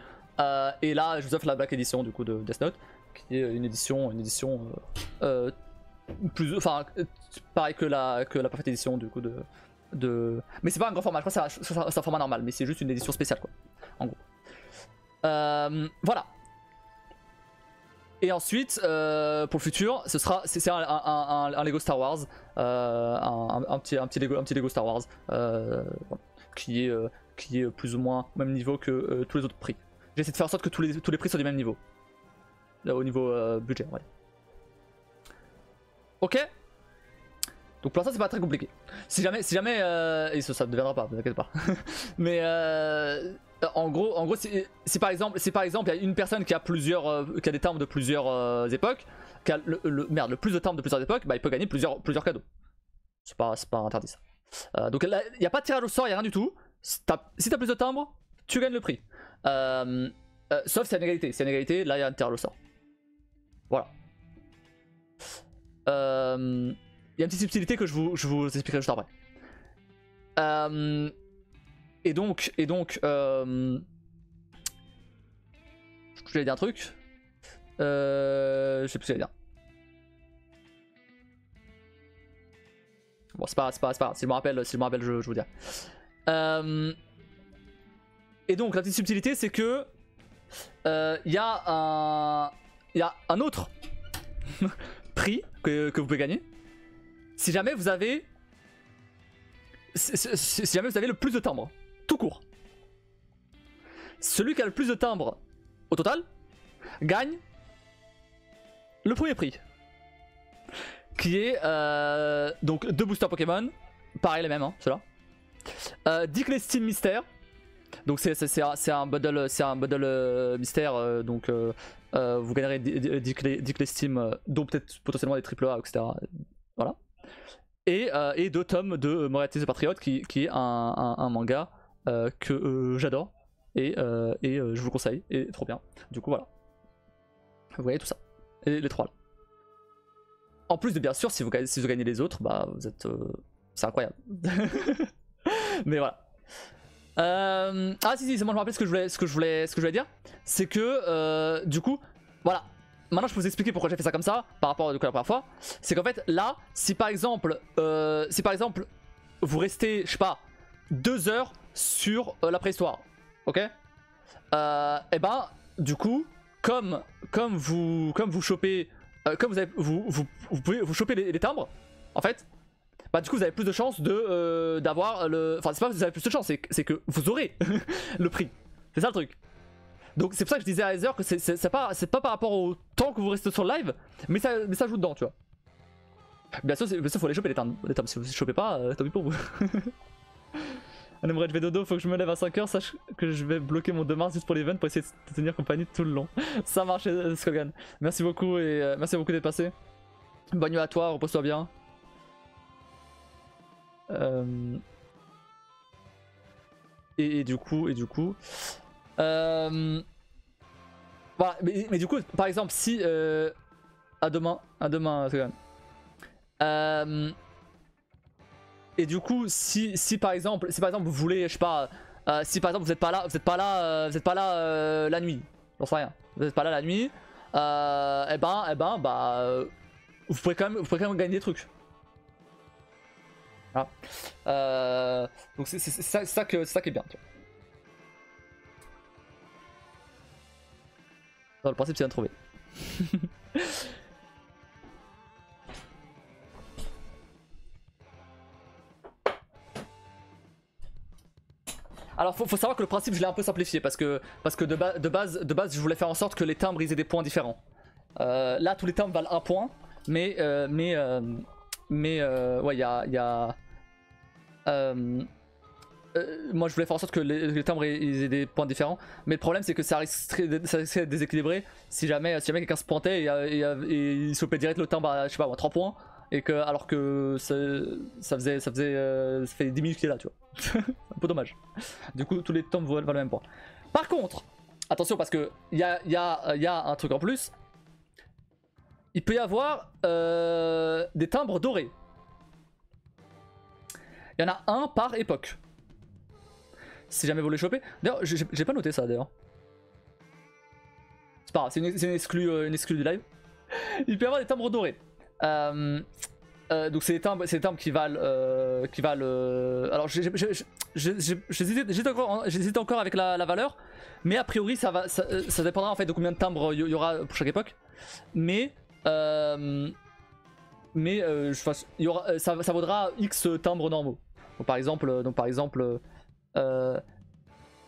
Et là, je vous offre la Black Edition du coup de Death Note, qui est une édition plus, enfin, pareil que la parfaite édition du coup de. Mais c'est pas un grand format, je crois que c'est un format normal, mais c'est juste une édition spéciale quoi, en gros. Voilà. Et ensuite, pour le futur, c'est un Lego Star Wars, un petit Lego Star Wars, qui est plus ou moins au même niveau que tous les autres prix. J'essaie de faire en sorte que tous les prix soient du même niveau. Là, au niveau budget, ouais. Ok. Donc pour l'instant c'est pas très compliqué. Si jamais et ça ne deviendra pas, ne vous inquiétez pas. Mais en gros si par exemple il y a une personne qui a qui a des timbres de plusieurs époques, qui a le plus de timbres de plusieurs époques, bah il peut gagner plusieurs cadeaux. C'est pas interdit ça. Donc il n'y a pas de tirage au sort, il n'y a rien du tout. Si t'as plus de timbres, tu gagnes le prix. Sauf si c'est une égalité. Si c'est une égalité, là il y a un tirage au sort. Voilà. Il y a une petite subtilité que je vous expliquerai juste après. Et donc, je voulais dire un truc. Je sais plus ce que j'allais dire. Bon, c'est pas grave. Si je me rappelle, je vous dis. Et donc, la petite subtilité, c'est que il y a un autre prix que vous pouvez gagner. Si jamais vous avez le plus de timbres, tout court. Celui qui a le plus de timbres au total gagne le premier prix, qui est donc 2 boosters Pokémon, pareil les mêmes, hein, ceux-là. 10 clés Steam Mystère. Donc c'est un bundle mystère, donc vous gagnerez 10 clés Steam, dont peut-être potentiellement des AAA, etc. Voilà. Et 2 tomes de Moriarty the Patriot, qui est un manga que j'adore et je vous conseille, et trop bien. Du coup voilà. Vous voyez tout ça. Et les 3 là. En plus de bien sûr, si vous gagnez les autres, bah vous êtes. C'est incroyable. Mais voilà. Ah si c'est bon, je me rappelle ce que je voulais dire. C'est que du coup, voilà. Maintenant je peux vous expliquer pourquoi j'ai fait ça comme ça par rapport à la première fois. C'est qu'en fait là, si par exemple vous restez, je sais pas, 2 heures sur la préhistoire, ok, et ben du coup, comme vous chopez, comme vous pouvez vous choper les timbres, en fait. Bah du coup vous avez plus de chances d'avoir le. Enfin c'est pas que vous avez plus de chance, c'est que vous aurez le prix. C'est ça le truc. Donc c'est pour ça que je disais à Heather que c'est pas par rapport au temps que vous restez sur le live, mais ça joue dedans, tu vois. Bien sûr faut les choper les timbres. Si vous ne les chopez pas, tant pis pour vous. Un aimerait je vais dodo, faut que je me lève à 5h, sache que je vais bloquer mon 2 mars juste pour l'event pour essayer de tenir compagnie tout le long. Ça marche Skogan. Merci beaucoup et merci beaucoup d'être passé. Bonne nuit à toi, repose-toi bien. Et du coup voilà, mais du coup par exemple si À demain, c'est quand même. Et du coup, si par exemple vous voulez, je sais pas, si par exemple vous êtes pas là la nuit, j'en sais rien, vous êtes pas là la nuit, vous pourrez quand même gagner des trucs. Voilà. Donc c'est ça qui est bien. Tu vois. Non, le principe c'est bien de trouver. Alors faut savoir que le principe je l'ai un peu simplifié parce que de base je voulais faire en sorte que les timbres ils aient des points différents. Là tous les timbres valent 1 point, mais ouais il y a moi je voulais faire en sorte que les timbres ils aient des points différents, mais le problème c'est que ça risquerait d'être déséquilibré si jamais quelqu'un se pointait et il chopait direct le timbre à, je sais pas, à 3 points, et que, alors que ça fait 10 minutes qu'il est là, tu vois. Un peu dommage. Du coup tous les timbres valent le même point. Par contre, attention parce que il y a un truc en plus, il peut y avoir des timbres dorés. Il y en a un par époque. Si jamais vous les chopez. D'ailleurs, j'ai pas noté ça d'ailleurs. C'est pas grave, c'est une exclue du live. Il peut y avoir des timbres dorés. Donc c'est des timbres qui valent. Alors j'hésite encore avec la valeur. Mais a priori ça dépendra en fait de combien de timbres il y aura pour chaque époque. Mais il y aura, ça vaudra X timbres normaux. Donc par exemple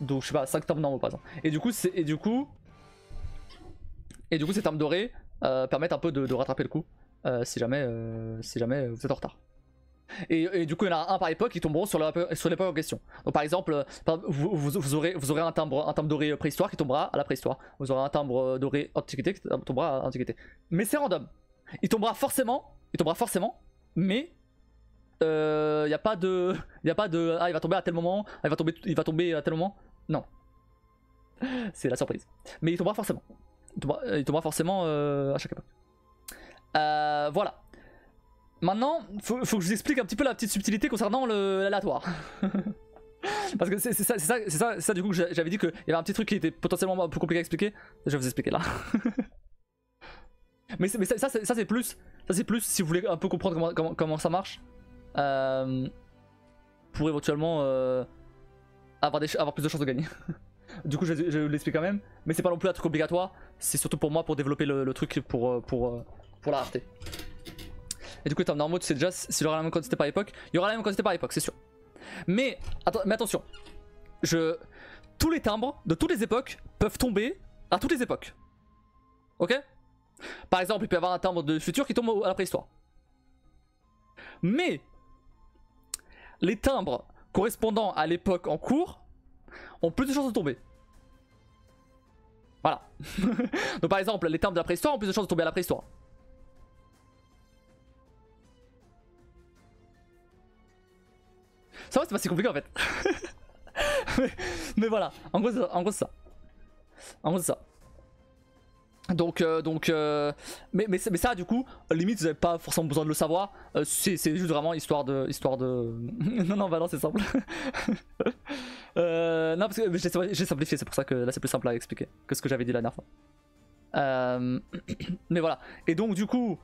donc je sais pas, 5 timbres normaux par exemple. Et du coup ces timbres dorés permettent un peu de rattraper le coup si jamais vous êtes en retard. Et du coup il y en a un par époque qui tomberont sur l'époque en question. Donc par exemple vous aurez un timbre doré préhistoire qui tombera à la préhistoire. Vous aurez un timbre doré antiquité qui tombera à l'antiquité. Mais c'est random. Il tombera forcément, mais y a pas de ah il va tomber à tel moment, il va tomber à tel moment. Non. C'est la surprise. Mais il tombera forcément. Il tombera forcément à chaque époque. Voilà. Maintenant, faut que je vous explique un petit peu la petite subtilité concernant l'aléatoire. Parce que c'est ça du coup que j'avais dit qu'il y avait un petit truc qui était potentiellement un peu compliqué à expliquer. Je vais vous expliquer là. Mais ça c'est plus si vous voulez un peu comprendre comment ça marche. Pour éventuellement avoir plus de chances de gagner. Du coup je l'explique quand même. Mais c'est pas non plus un truc obligatoire. C'est surtout pour moi pour développer le truc pour la rareté. Et du coup, en mode, c'est déjà s'il y aura la même quantité par époque. Il y aura la même quantité par époque, c'est sûr. Mais attention, tous les timbres de toutes les époques peuvent tomber à toutes les époques. Ok? Par exemple, il peut y avoir un timbre de futur qui tombe à la préhistoire. Mais les timbres correspondant à l'époque en cours ont plus de chances de tomber. Voilà. Donc par exemple, les timbres de la préhistoire ont plus de chances de tomber à la préhistoire. Ça va, c'est pas si compliqué en fait. mais voilà, en gros c'est ça. Donc mais ça du coup, limite vous avez pas forcément besoin de le savoir. C'est juste vraiment histoire de... non bah non c'est simple. Non parce que j'ai simplifié, c'est pour ça que là c'est plus simple à expliquer que ce que j'avais dit la dernière fois. Mais voilà, et donc du coup...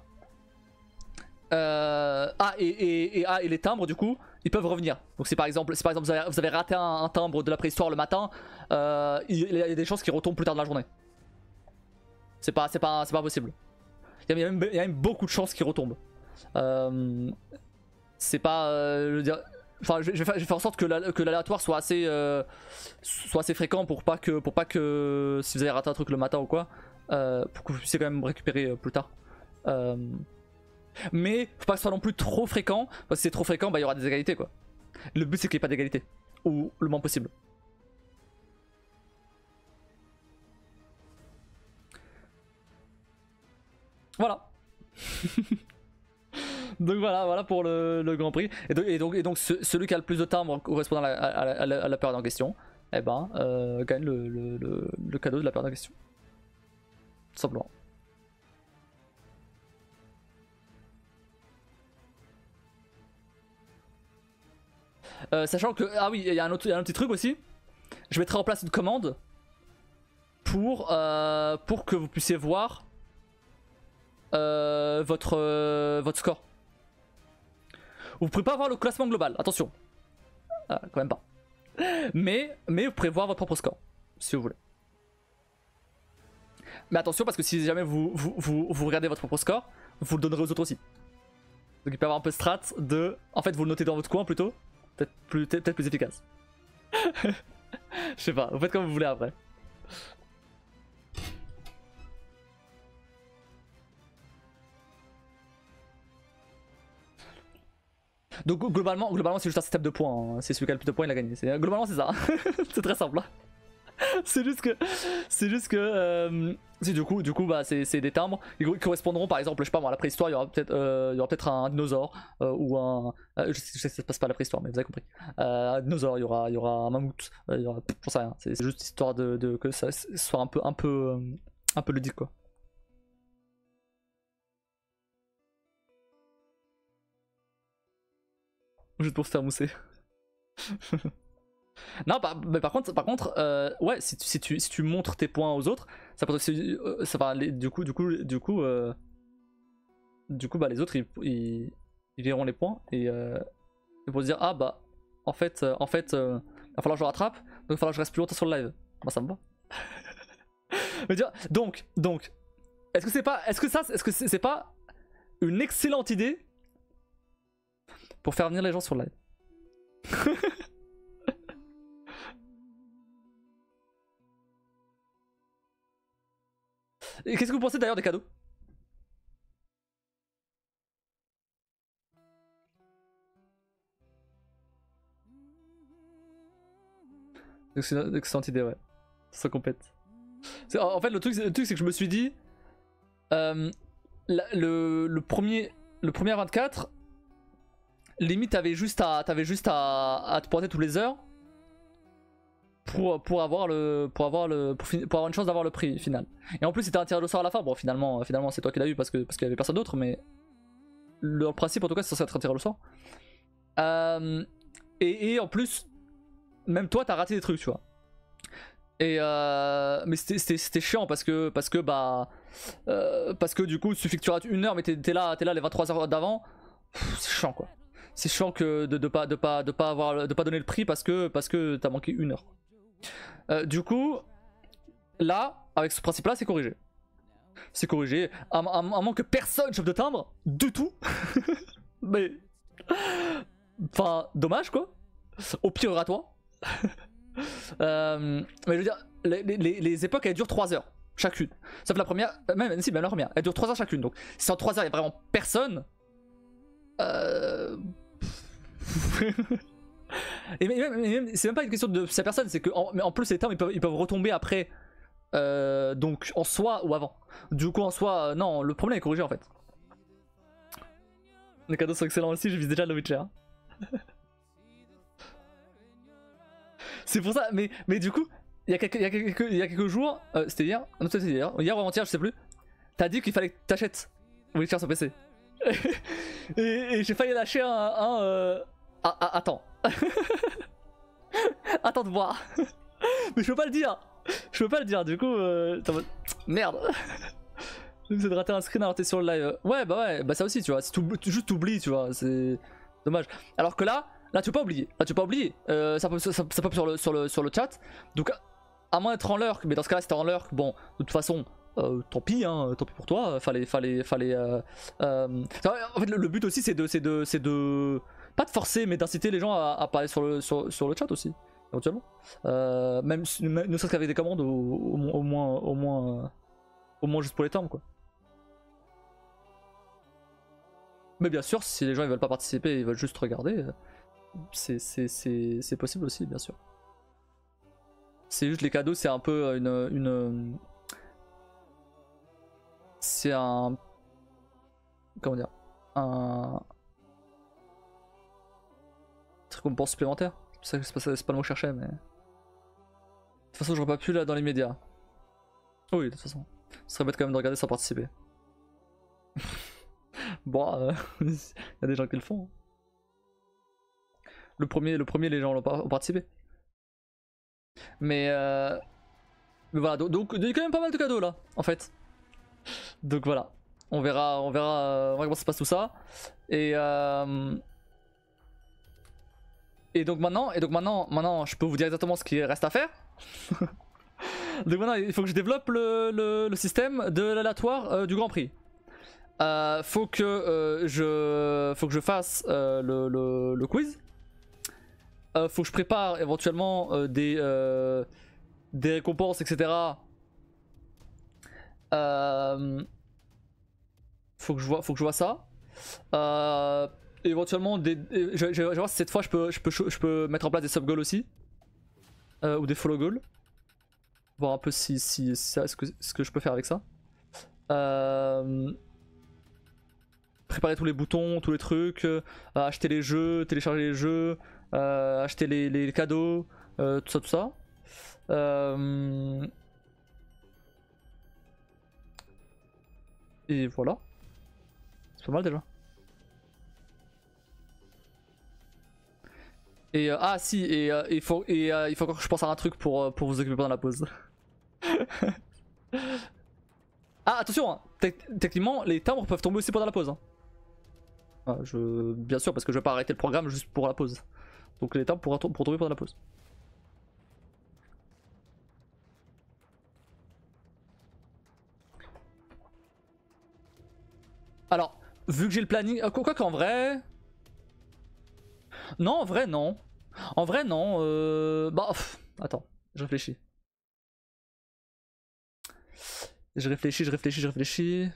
et les timbres du coup ils peuvent revenir. Donc si par exemple vous avez raté un timbre de la préhistoire le matin, il y a des chances qu'il retombe plus tard dans la journée. C'est pas possible. Il y a même beaucoup de chances qu'il retombe. C'est pas enfin je vais faire en sorte que l'aléatoire soit assez fréquent pour pas que si vous avez raté un truc le matin ou quoi, pour que vous puissiez quand même récupérer plus tard. Mais faut pas que ce soit non plus trop fréquent, parce que si c'est trop fréquent, bah il y aura des égalités quoi. Le but c'est qu'il n'y ait pas d'égalité, ou le moins possible. Voilà. Donc voilà pour le Grand Prix. Et donc celui qui a le plus de timbres correspondant à la période en question, eh ben gagne le cadeau de la période en question. Tout simplement. Sachant que, ah oui, il y a un autre petit truc aussi. Je mettrai en place une commande pour que vous puissiez voir votre score. Vous pouvez pas voir le classement global, attention. Quand même pas. Mais vous pouvez voir votre propre score, si vous voulez. Mais attention parce que si jamais vous regardez votre propre score, vous le donnerez aux autres aussi. Donc il peut y avoir un peu de strat de... En fait vous le notez dans votre coin plutôt. Peut-être plus efficace. Je sais pas, vous faites comme vous voulez après. Donc globalement c'est juste un système de points, hein. C'est celui qui a le plus de points il a gagné. Globalement c'est ça. C'est très simple. C'est juste que du coup bah c'est des timbres qui correspondront par exemple, je sais pas moi, à la préhistoire. Il y aura peut-être un dinosaure ou un je sais que ça se passe pas à la préhistoire mais vous avez compris. Un dinosaure, il y aura un mammouth, il y aura, j'en sais rien. C'est juste histoire de que ça soit un peu ludique quoi. Juste pour se faire mousser. Non, mais par contre, ouais, si tu montres tes points aux autres, ça peut aussi, ça va, du coup, bah les autres ils verront les points et ils vont se dire ah bah en fait, il va falloir que je rattrape, donc il va falloir que je reste plus longtemps sur le live. Moi ça me va. Mais donc, est-ce que c'est pas une excellente idée pour faire venir les gens sur le live? Et qu'est-ce que vous pensez d'ailleurs des cadeaux? C'est une excellente idée, ouais. Ça complète. En fait, le truc c'est que je me suis dit, le premier 24, limite t'avais juste à te pointer toutes les heures pour avoir une chance d'avoir le prix final. Et en plus c'était un tirage au sort à la fin. Bon finalement c'est toi qui l'as eu parce qu'il y avait personne d'autre, mais le principe en tout cas c'est censé être un tirage au sort. Et en plus même toi t'as raté des trucs tu vois. Et mais c'était chiant parce que du coup il suffit que tu rates une heure mais t'es là les 23 heures d'avant. C'est chiant quoi. C'est chiant que de pas donner le prix parce que t'as manqué une heure. Du coup, là, avec ce principe-là, c'est corrigé. C'est corrigé. À moins que personne chope de timbre, du tout. Mais. Enfin, dommage quoi. Au pire à toi. Mais je veux dire, les époques elles durent 3 heures chacune. Sauf la première, même la première, elle dure 3 heures chacune. Donc si en 3 heures il y a vraiment personne. Et même c'est même pas une question de sa personne, c'est que en plus les termes ils peuvent retomber après, donc en soi ou avant. Du coup en soi, non, le problème est corrigé en fait. Les cadeaux sont excellents aussi, je vise déjà le Witcher. C'est pour ça, mais du coup, il y a quelques jours, c'était hier, non c'était hier ou avant-hier, je sais plus. T'as dit qu'il fallait que t'achètes Witcher sur PC. et j'ai failli lâcher attends. Attends de voir. Mais je peux pas le dire. Du coup, merde. J'essaie de rater un screen alors t'es sur le live. Ouais, bah ça aussi, tu vois. Si juste t'oublies, tu vois. C'est dommage. Alors que là, tu peux pas oublier. Ça pop sur le chat. Donc, à moins d'être en lurk, mais dans ce cas-là, si t'es en lurk, bon, de toute façon. Tant pis, hein, tant pis pour toi. Fallait. En fait, le but aussi, c'est de pas de forcer, mais d'inciter les gens à parler sur le chat aussi, éventuellement. Même ne serait-ce qu'avec des commandes, au moins juste pour les termes, quoi. Mais bien sûr, si les gens ils veulent pas participer, ils veulent juste regarder, c'est possible aussi, bien sûr. C'est juste les cadeaux, c'est un peu c'est un... Comment dire? Un récompense supplémentaire. C'est pas le mot que je cherchais, mais... De toute façon, j'aurais pas pu là dans les médias. Oui, de toute façon. Ce serait bête quand même de regarder sans participer. Bon, il y a des gens qui le font. le premier les gens ont participé. Mais voilà, donc il y a quand même pas mal de cadeaux là, en fait. Donc voilà, on verra comment ça se passe tout ça. Et donc maintenant, je peux vous dire exactement ce qu'il reste à faire. Donc maintenant, il faut que je développe le système de l'aléatoire du Grand Prix. Faut que je fasse le quiz. Faut que je prépare éventuellement des récompenses, etc. Faut que je vois ça. Éventuellement, je vais voir si cette fois je peux mettre en place des sub goals aussi. Ou des follow goals. Voir un peu ce que je peux faire avec ça. Préparer tous les boutons, tous les trucs. Acheter les jeux, télécharger les jeux. Acheter les cadeaux. Tout ça. Et voilà. C'est pas mal déjà. Et ah si, et il faut encore que je pense à un truc pour vous occuper pendant la pause. Ah attention, hein, techniquement les timbres peuvent tomber aussi pendant la pause. Hein. Ah, bien sûr, parce que je vais pas arrêter le programme juste pour la pause. Donc les timbres pourront tomber pendant la pause. Alors, vu que j'ai le planning... Quoi qu'en vrai... Non, en vrai, non. En vrai, non. Bah, attends, je réfléchis. Je réfléchis.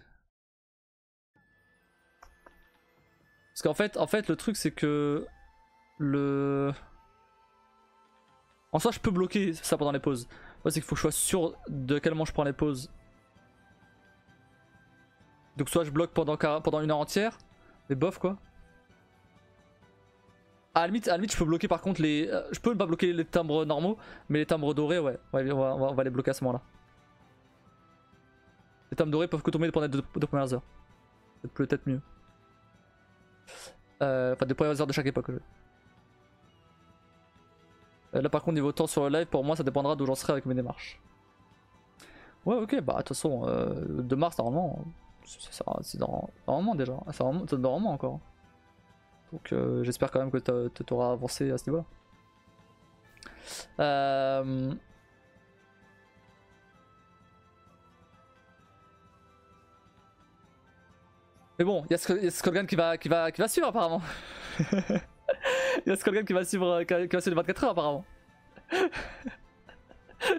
Parce qu'en fait, le truc, c'est que... En soi, je peux bloquer ça pendant les pauses. C'est qu'il faut que je sois sûr de quel moment je prends les pauses. Donc soit je bloque pendant 1 heure entière, mais bof quoi. À la limite je peux bloquer par contre les... je peux pas bloquer les timbres normaux, mais les timbres dorés ouais, on va les bloquer à ce moment là. Les timbres dorés peuvent que tomber pendant les deux premières heures. C'est peut-être mieux. Enfin des premières heures de chaque époque. Là par contre niveau temps sur le live, pour moi ça dépendra d'où j'en serai avec mes démarches. Ouais ok, bah de toute façon 2 mars normalement... C'est dans un moment déjà, c'est dans un moment encore. Donc j'espère quand même que tu auras avancé à ce niveau là. Mais bon, il y a Skullgun qui va suivre apparemment. Il y a Skullgun qui va suivre les 24 heures apparemment.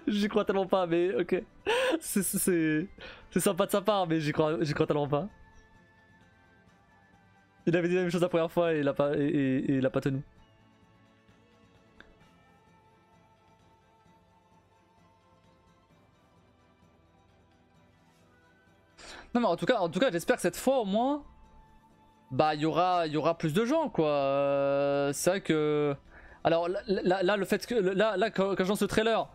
J'y crois tellement pas, mais ok. C'est sympa de sa part, mais j'y crois tellement pas. Il avait dit la même chose la première fois et il a pas tenu. Non mais en tout cas j'espère que cette fois au moins, bah il y aura plus de gens quoi. C'est vrai que... Alors là le fait que... Là quand je lance le trailer,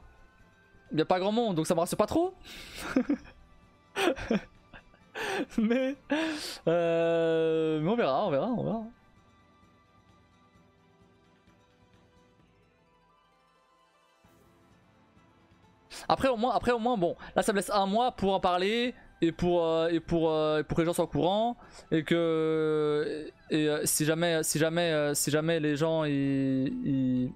il n'y a pas grand monde donc ça me rassure pas trop. mais on verra. Après au moins bon, là ça me laisse 1 mois pour en parler et pour que les gens soient au courant et que si jamais les gens ils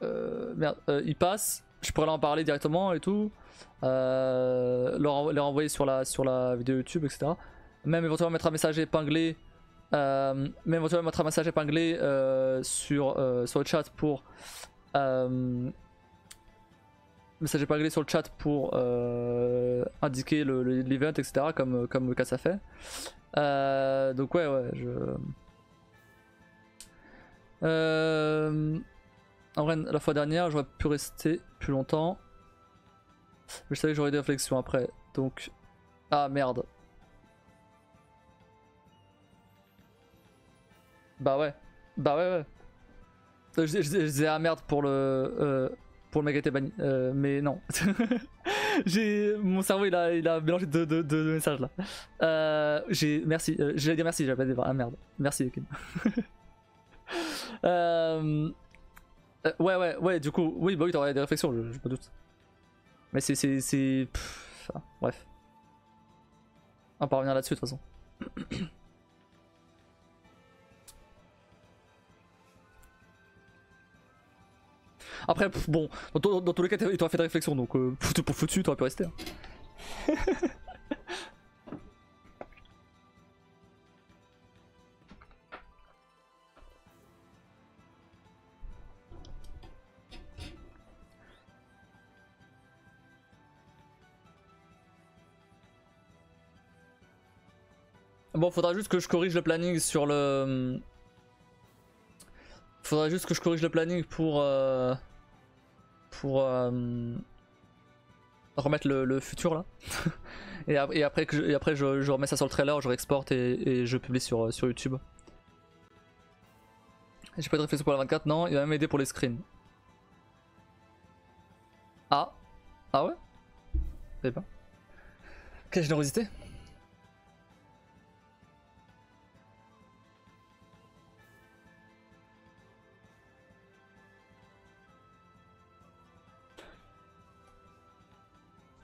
ils passent, je pourrais leur en parler directement et tout, leur envoyer sur la vidéo YouTube, etc. Même éventuellement mettre un message épinglé, sur le chat pour indiquer l'event, etc. comme le cas ça fait. Donc ouais en vrai la fois dernière j'aurais pu rester plus longtemps, mais je savais que j'aurais des réflexions après, donc ah merde. Bah ouais. Je disais ah merde pour le mec qui était banni, mais non. Mon cerveau il a mélangé deux messages là. Merci, j'allais dire merci, j'avais pas dit ah merde. Merci Kim. Ouais, du coup, oui, bah oui, t'aurais des réflexions, je me doute. Mais enfin, bref. On va pas revenir là-dessus de toute façon. Après, bon, dans tous les cas, il t'aurait fait des réflexions, donc pour foutu, t'aurais pu rester. Hein. Bon, faudra juste que je corrige le planning sur le... Faudra juste que je corrige le planning pour remettre le futur là. et après, je remets ça sur le trailer, je réexporte et je publie sur YouTube. J'ai pas de réflexion pour la 24, non, il va même aider pour les screens. Ah ouais? Je savais pas. Quelle générosité.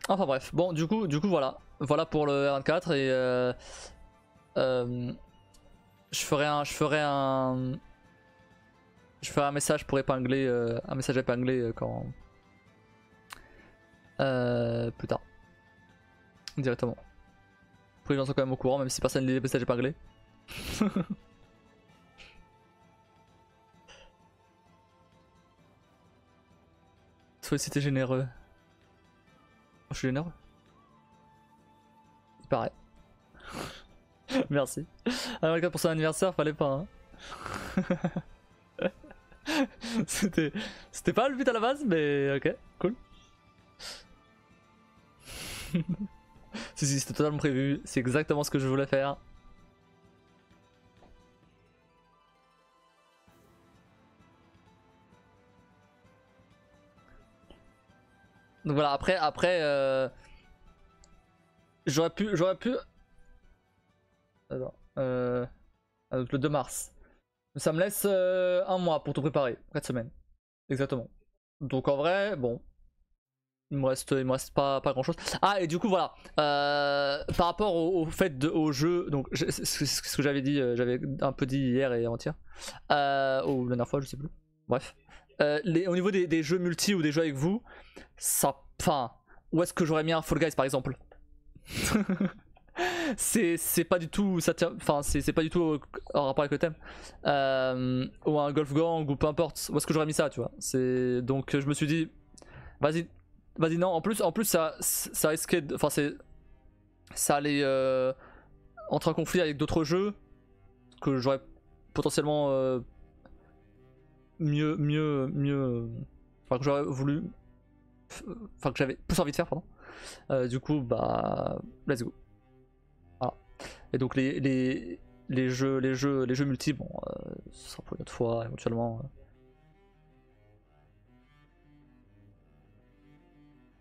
Enfin bref, bon du coup voilà pour le R24 et je ferai un message pour épingler un message épinglé quand plus tard directement. Pour que les gens soient quand même au courant même si personne ne lit les messages épinglés. Soyez c'était généreux. Je suis généreux. Il paraît. Merci. Ah, regarde pour son anniversaire, fallait pas. Hein. C'était pas le but à la base, mais ok, cool. Si, c'était totalement prévu. C'est exactement ce que je voulais faire. Donc voilà, après j'aurais pu attends, le 2 mars. Ça me laisse un mois pour tout préparer, 4 semaines. Exactement. Donc en vrai, bon, il me reste pas grand chose. Ah et du coup voilà, par rapport au fait au jeu, donc ce que j'avais dit, j'avais un peu dit hier et avant-hier, ou la dernière fois, je sais plus. Bref, au niveau des jeux multi ou des jeux avec vous, ça, enfin, où est-ce que j'aurais mis un Fall Guys par exemple? C'est pas du tout ça tient, enfin c'est pas du tout en rapport avec le thème, ou un Golf Gang ou peu importe où est-ce que j'aurais mis ça, tu vois. C'est donc je me suis dit vas-y non, en plus ça risquait enfin ça allait entrer en conflit avec d'autres jeux que j'aurais potentiellement enfin que j'aurais voulu, enfin que j'avais plus envie de faire, pardon. Du coup bah let's go. Voilà. Et donc les jeux multi, bon ce sera pour une autre fois éventuellement.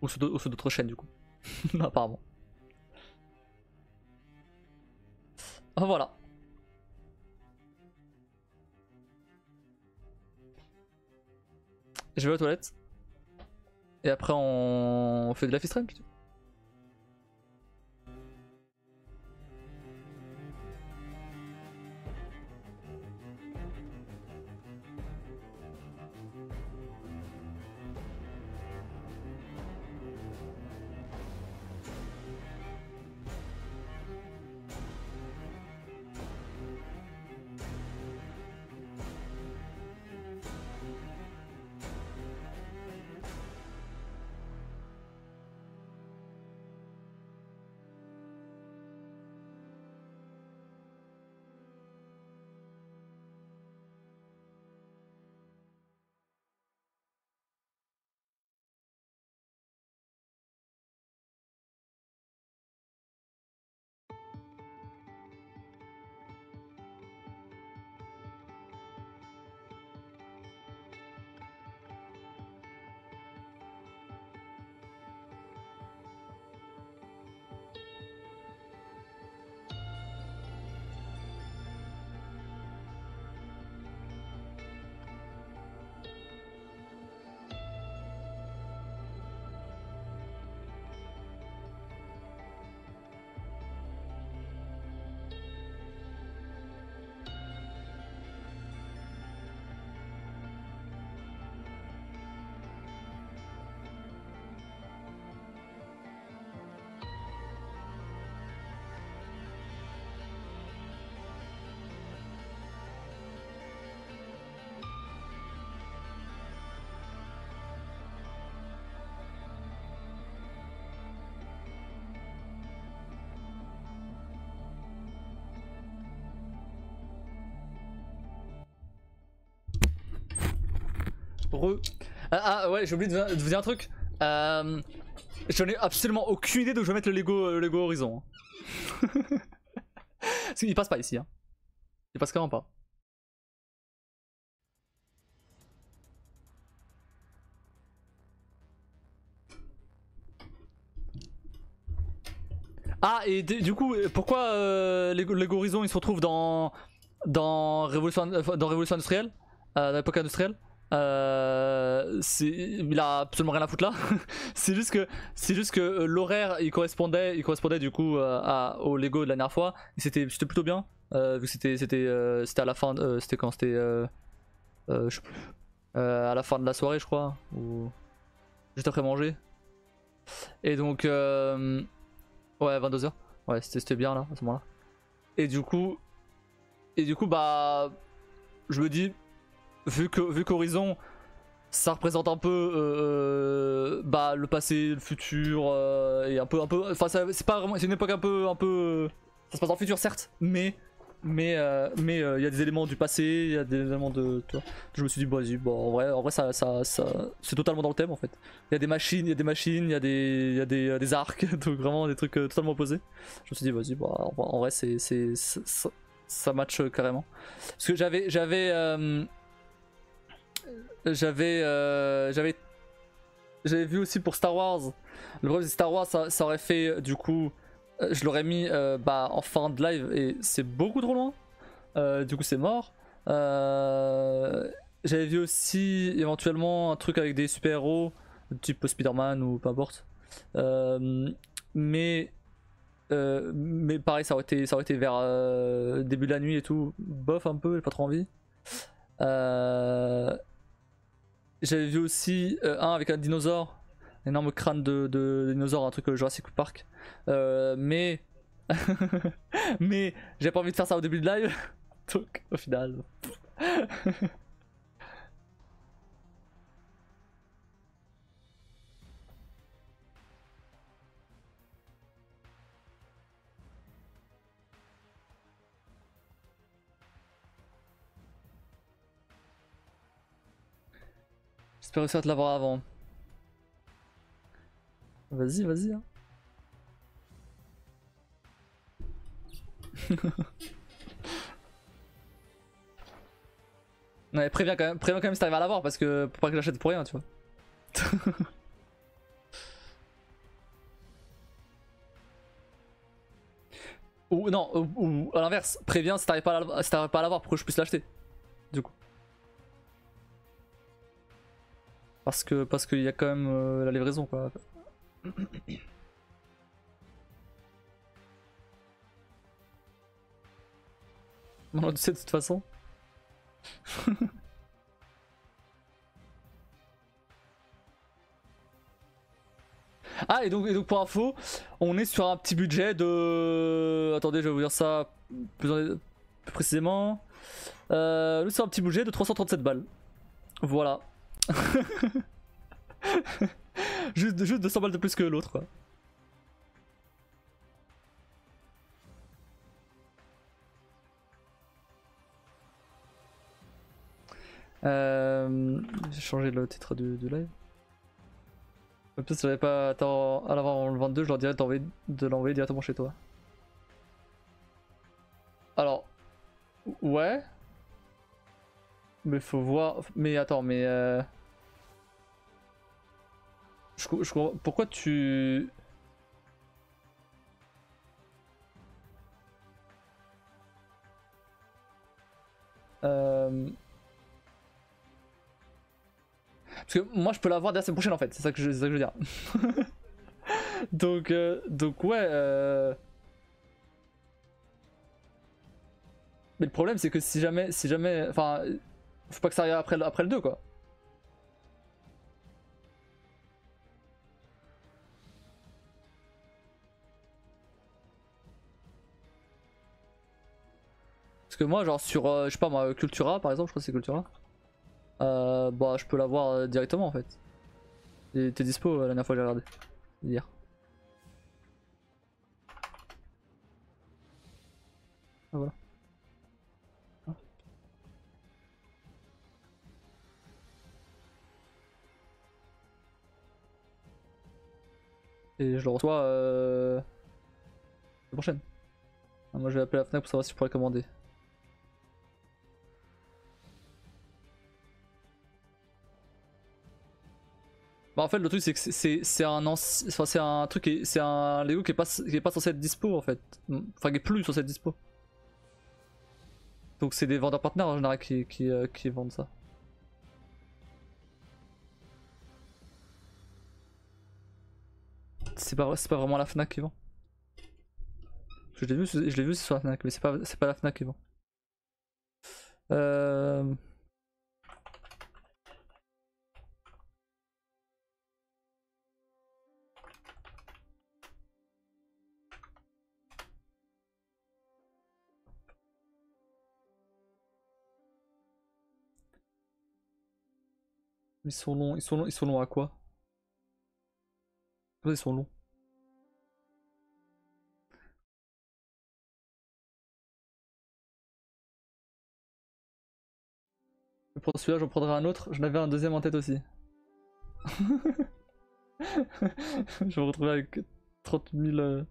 Ou sur d'autres chaînes du coup. Apparemment. Enfin, voilà. Je vais aux toilettes. Et après on fait de la fistream. Ah ouais, j'ai oublié de vous dire un truc. J'en ai absolument aucune idée d'où je vais mettre le Lego Horizon. Parce qu'il passe pas ici. Hein. Il passe carrément pas. Ah, et du coup, pourquoi Lego Horizon il se retrouve dans Révolution industrielle, dans l'époque industrielle? Il a absolument rien à foutre là. c'est juste que l'horaire il correspondait du coup au Lego de la dernière fois. C'était plutôt bien. Vu que c'était à la fin, c'était quand c'était je sais plus, à la fin de la soirée je crois, ou juste après manger. Et donc ouais 22h. Ouais c'était bien là à ce moment-là. Et du coup bah je me dis vu qu'Horizon ça représente un peu bah, le passé, le futur et un peu enfin c'est pas vraiment, c'est une époque un peu ça se passe dans le futur certes, mais il y a des éléments du passé, il y a des éléments de tu vois. Je me suis dit bah vas-y, bon en vrai ça c'est totalement dans le thème en fait. Il y a des machines, il y a des arcs donc vraiment des trucs totalement opposés. Je me suis dit vas-y bah en vrai ça match carrément. Parce que j'avais vu aussi pour Star Wars. Le problème c'est que Star Wars ça aurait fait du coup je l'aurais mis bah, en fin de live et c'est beaucoup trop loin. Du coup c'est mort. J'avais vu aussi éventuellement un truc avec des super-héros type Spider-Man ou peu importe. Mais pareil ça aurait été vers début de la nuit et tout. Bof un peu, j'ai pas trop envie. J'avais vu aussi un avec un dinosaure, un énorme crâne de dinosaure, un truc Jurassic Park. Mais mais j'ai pas envie de faire ça au début de live, donc au final. J'espère réussir à te l'avoir avant. Vas-y. Hein. Ouais, préviens quand même si t'arrives à l'avoir parce que pour pas que j'achète pour rien, tu vois. Ou non, ou à l'inverse, préviens si t'arrives pas à l'avoir pour que je puisse l'acheter. Du coup. Parce qu'il y a quand même la livraison quoi. On le sait de toute façon. Ah et donc pour info, on est sur un petit budget de... Attendez, je vais vous dire ça plus précisément. Nous c'est un petit budget de 337 balles. Voilà. juste 200 balles de plus que l'autre quoi. J'ai changé le titre du live. Peut-être si j'avais pas à l'avoir en le 22, je leur dirais de l'envoyer directement chez toi. Alors, ouais. Mais faut voir. Mais attends, mais. Pourquoi tu. Parce que moi je peux l'avoir dès la semaine prochaine en fait, c'est ça que je veux dire. donc ouais. Mais le problème c'est que si jamais. Enfin. Faut pas que ça arrive après le 2 quoi. Parce que moi genre sur je sais pas moi Cultura par exemple, je crois que c'est Cultura. Bah je peux l'avoir directement en fait. T'es dispo la dernière fois que j'ai regardé. Hier. Ah voilà. Et je le reçois la prochaine. Ah, moi je vais appeler la Fnac pour savoir si je pourrais commander. Bah en fait le truc c'est que c'est un truc c'est un Lego qui est pas censé être dispo en fait. Enfin qui est plus censé être dispo. Donc c'est des vendeurs partenaires en général qui vendent ça. C'est pas vraiment la Fnac qui vend. Je l'ai vu sur la Fnac mais c'est pas la Fnac qui vend. Ils sont longs à quoi? Ils sont longs. Pour celui-là, j'en prendrai un autre. J'en avais un deuxième en tête aussi. Je me retrouver avec 30 000.